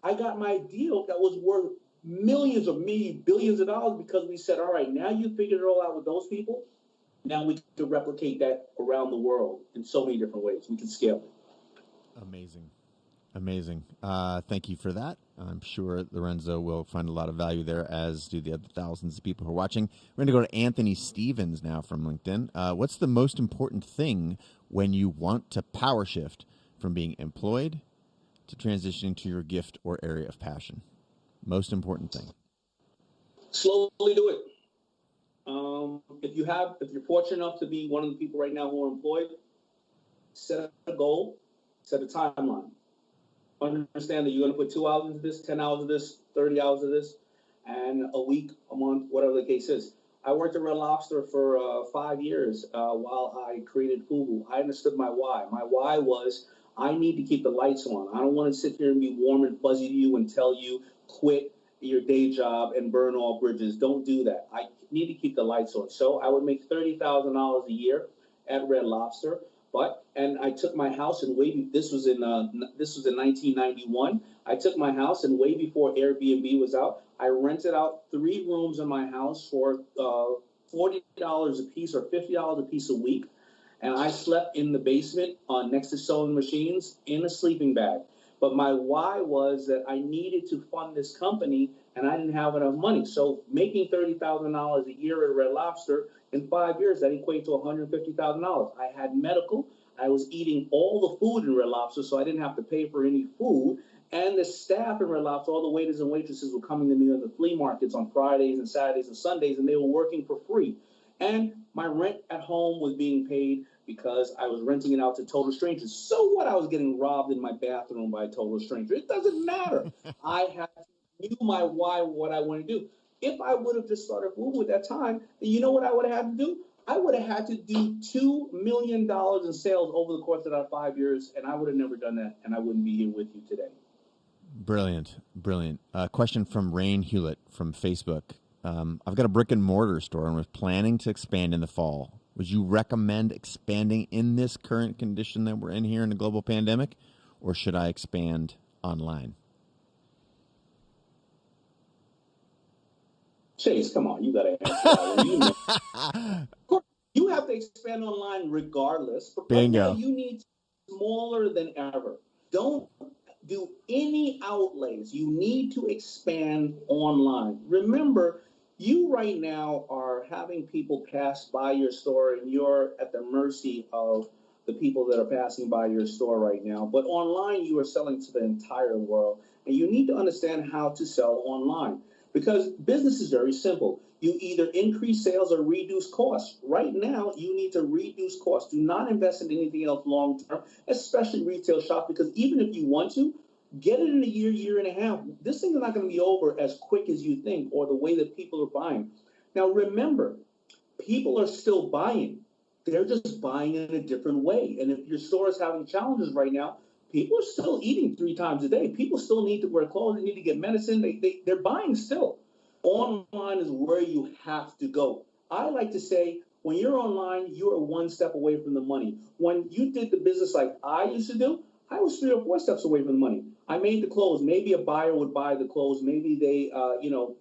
I got my deal that was worth millions or maybe billions of dollars, because we said, all right, now you figured it all out with those people. Now we can replicate that around the world in so many different ways. We can scale it. Amazing. Thank you for that. I'm sure Lorenzo will find a lot of value there, as do the other thousands of people who are watching. We're going to go to Anthony Stevens now from LinkedIn. What's the most important thing when you want to power shift from being employed to transitioning to your gift or area of passion? Most important thing. Slowly do it. If you're fortunate enough to be one of the people right now who are employed, set a goal Set a timeline. Understand that you're going to put 2 hours into this, 10 hours of this, 30 hours of this, and a week, a month, whatever the case is. I worked at Red Lobster for 5 years while I created FUBU. I understood my why. My why was I need to keep the lights on. I don't want to sit here and be warm and fuzzy to you and tell you quit your day job and burn all bridges. Don't do that. I need to keep the lights on. So I would make $30,000 a year at Red Lobster. And I took my house and this was in 1991. I took my house and way before Airbnb was out, I rented out 3 rooms in my house for $40 a piece or $50 a piece a week. And I slept in the basement next to sewing machines in a sleeping bag. But my why was that I needed to fund this company and I didn't have enough money. So making $30,000 a year at Red Lobster, in 5 years, that equated to $150,000. I had medical. I was eating all the food in Red Lobster, so I didn't have to pay for any food. And the staff in Red Lobster, all the waiters and waitresses were coming to me on the flea markets on Fridays and Saturdays and Sundays, and they were working for free. And my rent at home was being paid because I was renting it out to total strangers. So what? I was getting robbed in my bathroom by a total stranger. It doesn't matter. I knew my why, what I want to do. If I would have just started FUBU at that time, then you know what I would have had to do? I would have had to do $2 million in sales over the course of that 5 years, and I would have never done that, and I wouldn't be here with you today. Brilliant. Question from Rain Hewlett from Facebook. I've got a brick and mortar store and was planning to expand in the fall. Would you recommend expanding in this current condition that we're in here in the global pandemic, or should I expand online? Chase, come on, you got to answer that. You know. Of course, you have to expand online regardless. But Bingo. Right now, you need smaller than ever. Don't do any outlays. You need to expand online. Remember, you right now are having people pass by your store, and you're at the mercy of the people that are passing by your store right now. But online, you are selling to the entire world, and you need to understand how to sell online. Because business is very simple. You either increase sales or reduce costs. Right now, you need to reduce costs. Do not invest in anything else long term, especially retail shop, because even if you want to, get it in a year and a half. This thing is not going to be over as quick as you think or the way that people are buying. Now, remember, people are still buying. They're just buying in a different way. And if your store is having challenges right now, people are still eating 3 times a day. People still need to wear clothes. They need to get medicine. They're buying still. Online is where you have to go. I like to say, when you're online, you are 1 step away from the money. When you did the business like I used to do, I was 3 or 4 steps away from the money. I made the clothes. Maybe a buyer would buy the clothes. Maybe they,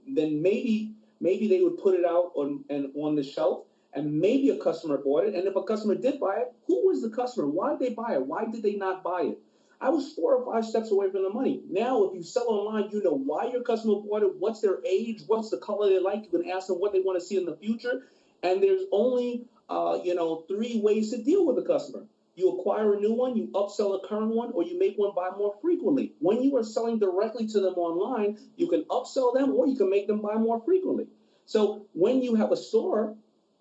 then maybe they would put it out on the shelf. And maybe a customer bought it. And if a customer did buy it, who was the customer? Why did they buy it? Why did they not buy it? I was 4 or 5 steps away from the money. Now, if you sell online, you know why your customer bought it, what's their age, what's the color they like. You can ask them what they want to see in the future. And there's only, 3 ways to deal with a customer. You acquire a new one, you upsell a current one, or you make one buy more frequently. When you are selling directly to them online, you can upsell them or you can make them buy more frequently. So when you have a store,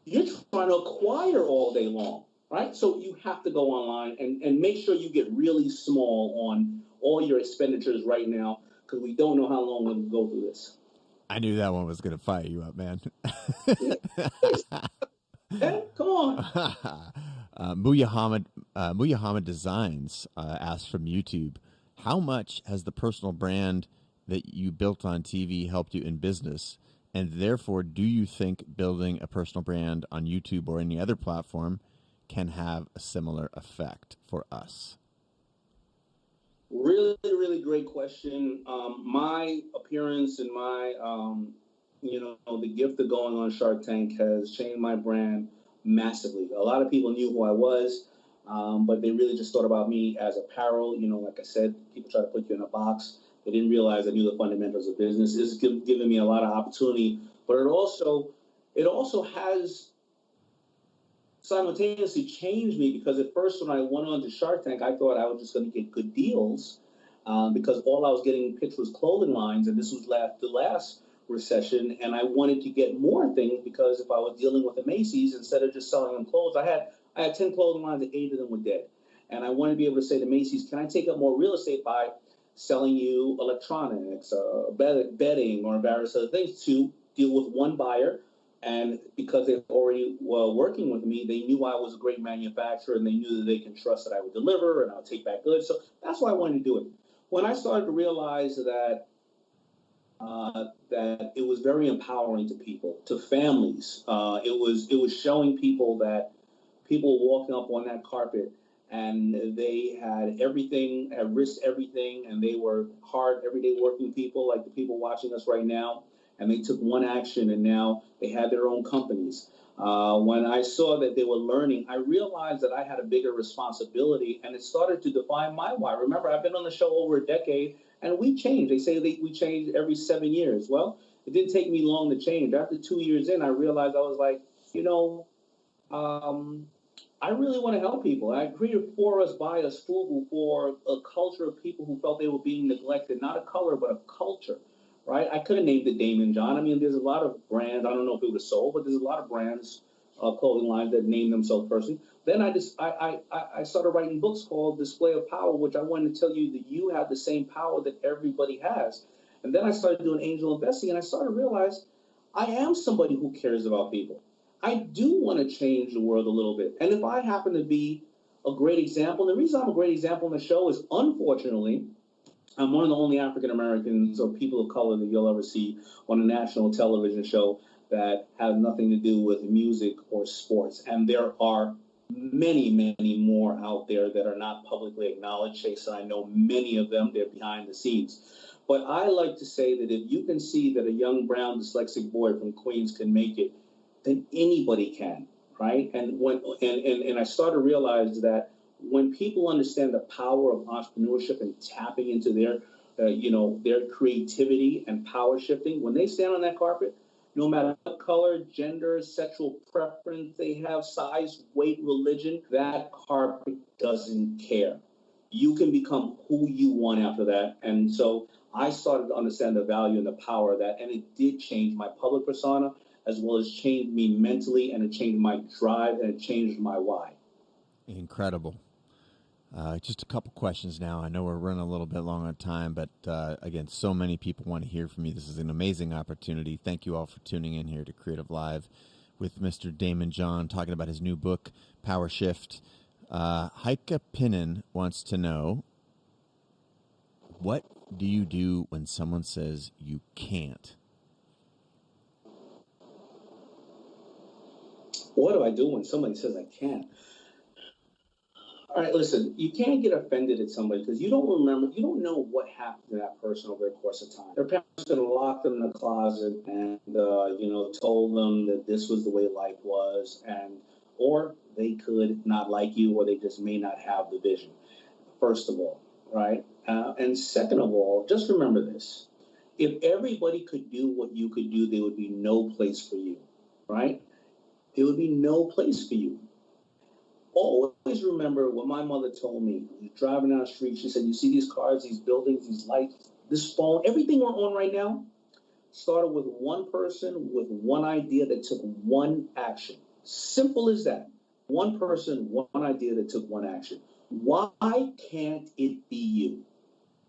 you're trying to acquire all day long, right? So you have to go online and make sure you get really small on all your expenditures right now, because we don't know how long we'll go through this. I knew that one was going to fire you up, man. Hey, come on. Muhammad Designs asked from YouTube, how much has the personal brand that you built on TV helped you in business? And therefore, do you think building a personal brand on YouTube or any other platform can have a similar effect for us? Really, really great question. My appearance and my, the gift of going on Shark Tank has changed my brand massively. A lot of people knew who I was, but they really just thought about me as apparel. Like I said, people try to put you in a box. They didn't realize I knew the fundamentals of business. It's given me a lot of opportunity, but it also has simultaneously changed me, because at first when I went on to Shark Tank, I thought I was just going to get good deals because all I was getting pitched was clothing lines, and this was the last recession, and I wanted to get more things, because if I was dealing with the Macy's, instead of just selling them clothes, I had 10 clothing lines and 8 of them were dead. And I want to be able to say to Macy's, can I take up more real estate by selling you electronics, bedding, or various other things to deal with one buyer? And because they already were working with me, they knew I was a great manufacturer, and they knew that they can trust that I would deliver and I'll take back goods. So that's why I wanted to do it. When I started to realize that that it was very empowering to people, to families, it was showing people that people walking up on that carpet and they had everything, had risked everything, and they were hard, everyday working people like the people watching us right now, and they took one action, and now they had their own companies. When I saw that they were learning, I realized that I had a bigger responsibility, and it started to define my why. Remember, I've been on the show over a decade, and we changed. They say we change every 7 years. Well, it didn't take me long to change. After 2 years in, I realized I was like, I really want to help people. I created For Us, By Us, FUBU for a culture of people who felt they were being neglected, not a color, but a culture, right? I could have named it Daymond John. I mean, there's a lot of brands. I don't know if it would have sold, but there's a lot of brands, clothing lines that name themselves personally. Then I started writing books called Display of Power, which I wanted to tell you that you have the same power that everybody has. And then I started doing angel investing, and I started to realize I am somebody who cares about people. I do want to change the world a little bit. And if I happen to be a great example, the reason I'm a great example on the show is, unfortunately, I'm one of the only African Americans or people of color that you'll ever see on a national television show that has nothing to do with music or sports. And there are many, many more out there that are not publicly acknowledged. Chase and I know many of them. They're behind the scenes. But I like to say that if you can see that a young brown dyslexic boy from Queens can make it, then anybody can, right? And I started to realize that when people understand the power of entrepreneurship and tapping into their creativity and power shifting, when they stand on that carpet, no matter what color, gender, sexual preference they have, size, weight, religion, that carpet doesn't care. You can become who you want after that. And so I started to understand the value and the power of that, and it did change my public persona, as well as changed me mentally, and it changed my drive, and it changed my why. Incredible. Just a couple questions now. I know we're running a little bit long on time, but again, so many people want to hear from you. This is an amazing opportunity. Thank you all for tuning in here to Creative Live with Mr. Daymond John, talking about his new book, Powershift. Heike Pinnen wants to know, what do you do when someone says you can't? What do I do when somebody says I can't? All right, listen, you can't get offended at somebody because you don't know what happened to that person over the course of time. Their parents could have locked them in the closet and, told them that this was the way life was, or they could not like you, or they just may not have the vision, first of all, right? And second of all, just remember this. If everybody could do what you could do, there would be no place for you, right? There would be no place for you. Always remember what my mother told me. Driving down the street, she said, you see these cars, these buildings, these lights, this phone, everything we're on right now started with one person with one idea that took one action. Simple as that. One person, one idea that took one action. Why can't it be you?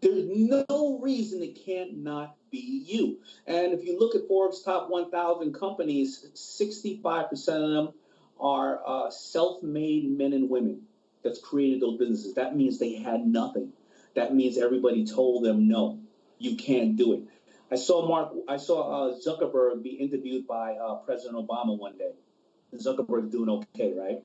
There's no reason it can't not be you. And if you look at Forbes' top 1,000 companies, 65% of them are self-made men and women that's created those businesses. That means they had nothing. That means everybody told them, no, you can't do it. I saw Zuckerberg be interviewed by President Obama one day. Zuckerberg's doing okay, right?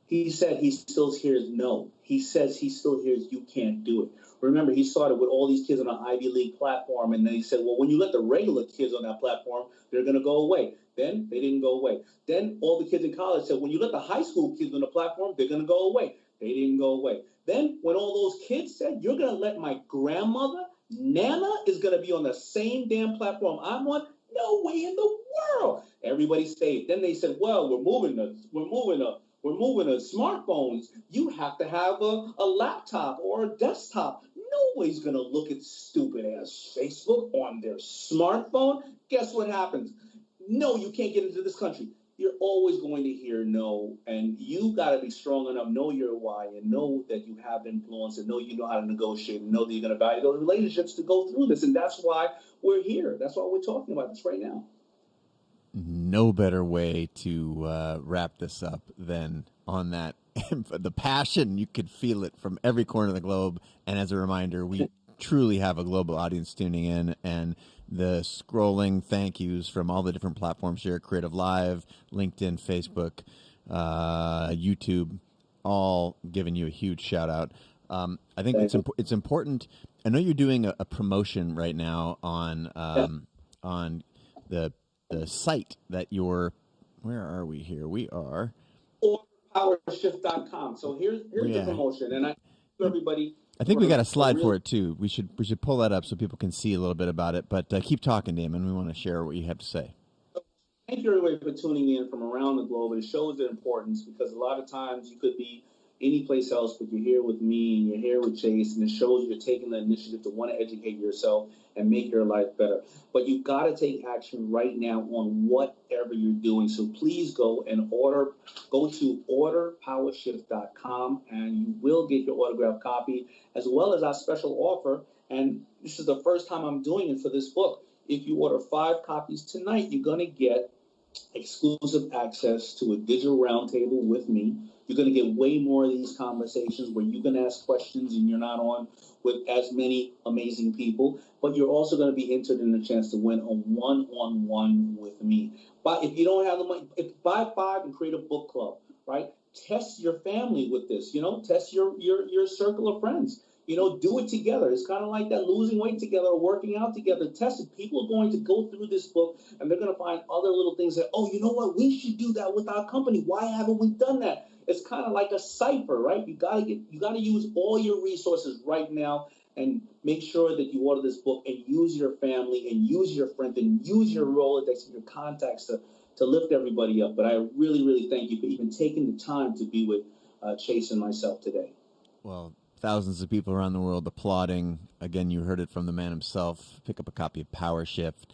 He said he still hears no. He says he still hears you can't do it. Remember, he started with all these kids on an Ivy League platform, and then he said, well, when you let the regular kids on that platform, they're going to go away. Then they didn't go away. Then all the kids in college said, when you let the high school kids on the platform, they're going to go away. They didn't go away. Then when all those kids said, you're going to let my grandmother, Nana, is going to be on the same damn platform I'm on, no way in the world. Everybody stayed. Then they said, well, we're moving to smartphones. You have to have a laptop or a desktop. Nobody's going to look at stupid ass Facebook on their smartphone. Guess what happens? No, you can't get into this country. you're always going to hear no, and you got to be strong enough, know your why, and know that you have influence, and know you know how to negotiate, and know that you're going to value those relationships to go through this. And that's why we're here. That's why we're talking about this right now. No better way to wrap this up than on that. The passion, you could feel it from every corner of the globe. And as a reminder, we truly have a global audience tuning in, and the scrolling thank yous from all the different platforms here, Creative Live, LinkedIn, Facebook, YouTube, all giving you a huge shout out. I think it's important. I know you're doing a promotion right now on the site that you're. Where are we here? We are. Or Powershift.com. So here's the promotion, and I everybody. I think we got a slide for it too. We should pull that up so people can see a little bit about it. But keep talking, Daymond. We want to share what you have to say. Thank you, everybody, for tuning in from around the globe. It shows the importance, because a lot of times you could be any place else, but you're here with me and you're here with Chase, and it shows you're taking the initiative to want to educate yourself and make your life better. But you've got to take action right now on whatever you're doing. So please go to orderpowershift.com, and you will get your autographed copy, as well as our special offer. And this is the first time I'm doing it for this book. If you order 5 copies tonight, you're going to get exclusive access to a digital roundtable with me. You're going to get way more of these conversations where you can ask questions and you're not on with as many amazing people. But you're also going to be entered in a chance to win a one-on-one with me. But if you don't have the money, buy 5 and create a book club, right? Test your family with this, test your circle of friends. Do it together. It's kind of like that, losing weight together or working out together. Test it. People are going to go through this book, and they're going to find other little things that, oh, you know what? We should do that with our company. Why haven't we done that? It's kind of like a cipher, right? You got to use all your resources right now, and make sure that you order this book, and use your family and use your friends and use your Rolodex and your contacts to lift everybody up. But I really, really thank you for even taking the time to be with Chase and myself today. Well, thousands of people around the world applauding. Again, you heard it from the man himself. Pick up a copy of Powershift.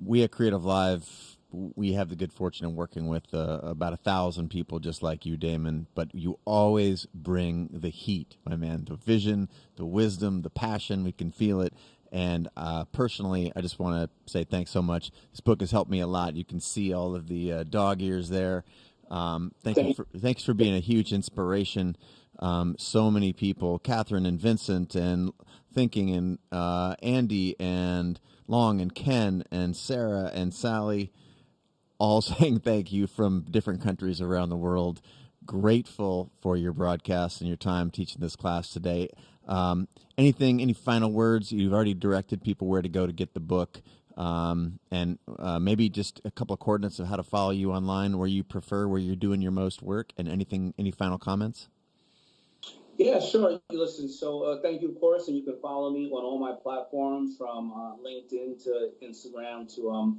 We at Creative Live, we have the good fortune of working with about 1,000 people just like you, Daymond. But you always bring the heat, my man. The vision, the wisdom, the passion. We can feel it. And personally, I just want to say thanks so much. This book has helped me a lot. You can see all of the dog ears there. Thanks for being a huge inspiration. So many people, Catherine and Vincent and Thinking and Andy and Long and Ken and Sarah and Sally, all saying thank you from different countries around the world. Grateful for your broadcast and your time teaching this class today. Any final words? You've already directed people where to go to get the book. And maybe just a couple of coordinates of how to follow you online, where you prefer, where you're doing your most work, and any final comments? Yeah, sure. Listen, so thank you, of course, and you can follow me on all my platforms, from LinkedIn to Instagram to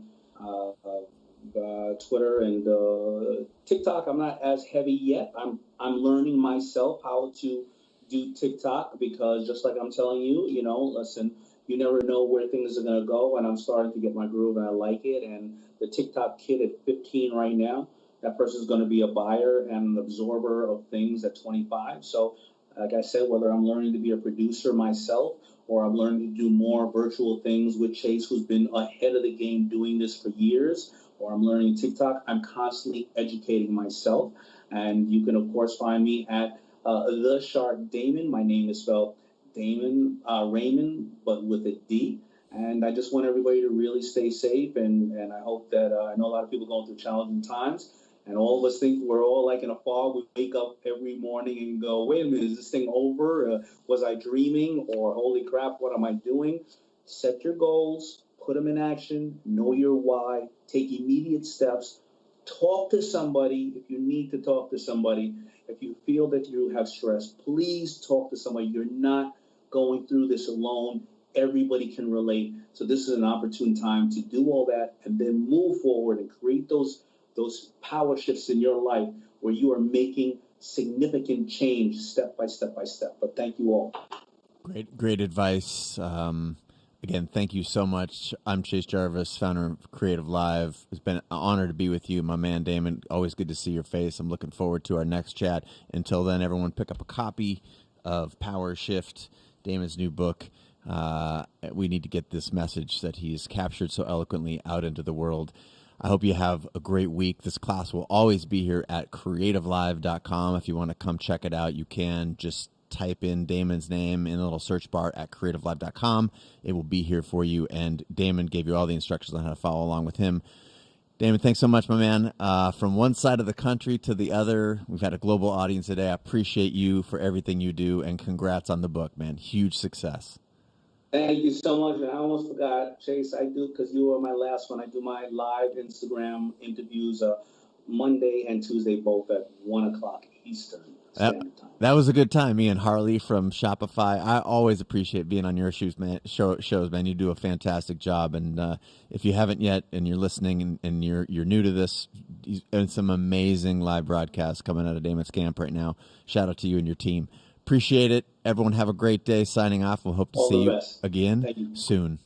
Twitter and TikTok. I'm not as heavy yet. I'm learning myself how to do TikTok, because just like I'm telling you, listen, you never know where things are going to go, and I'm starting to get my groove, and I like it. And the TikTok kid at 15 right now, that person is going to be a buyer and an absorber of things at 25. So, like I said, whether I'm learning to be a producer myself, or I'm learning to do more virtual things with Chase, who's been ahead of the game doing this for years, or I'm learning TikTok, I'm constantly educating myself. And you can, of course, find me at The Shark Daymond. My name is spelled Daymond Raymond, but with a D. And I just want everybody to really stay safe. And I hope that I know a lot of people going through challenging times. And all of us think we're all like in a fog. We wake up every morning and go, wait a minute, is this thing over? Was I dreaming? Or holy crap, what am I doing? Set your goals, put them in action, know your why, take immediate steps, talk to somebody if you need to talk to somebody. If you feel that you have stress, please talk to somebody. You're not going through this alone. Everybody can relate. So this is an opportune time to do all that and then move forward and create those power shifts in your life where you are making significant change step by step by step. But thank you all. Great advice. Again, thank you so much. I'm Chase Jarvis, founder of Creative Live. It's been an honor to be with you, my man Daymond. Always good to see your face. I'm looking forward to our next chat. Until then, everyone pick up a copy of Powershift, Daymond's new book. We need to get this message that he's captured so eloquently out into the world. I hope you have a great week. This class will always be here at creativelive.com. If you want to come check it out, you can. Just type in Daymond's name in the little search bar at creativelive.com. It will be here for you. And Daymond gave you all the instructions on how to follow along with him. Daymond, thanks so much, my man. From one side of the country to the other, we've had a global audience today. I appreciate you for everything you do, and congrats on the book, man. Huge success. Thank you so much. And I almost forgot, Chase, I do, because you were my last one. I do my live Instagram interviews Monday and Tuesday, both at 1 o'clock Eastern Standard Time. That was a good time. Me and Harley from Shopify. I always appreciate being on your shows, man. You do a fantastic job. And if you haven't yet, and you're listening, and you're new to this, and some amazing live broadcasts coming out of Daymond's camp right now. Shout out to you and your team. Appreciate it. Everyone have a great day. Signing off. We'll hope to see you again soon.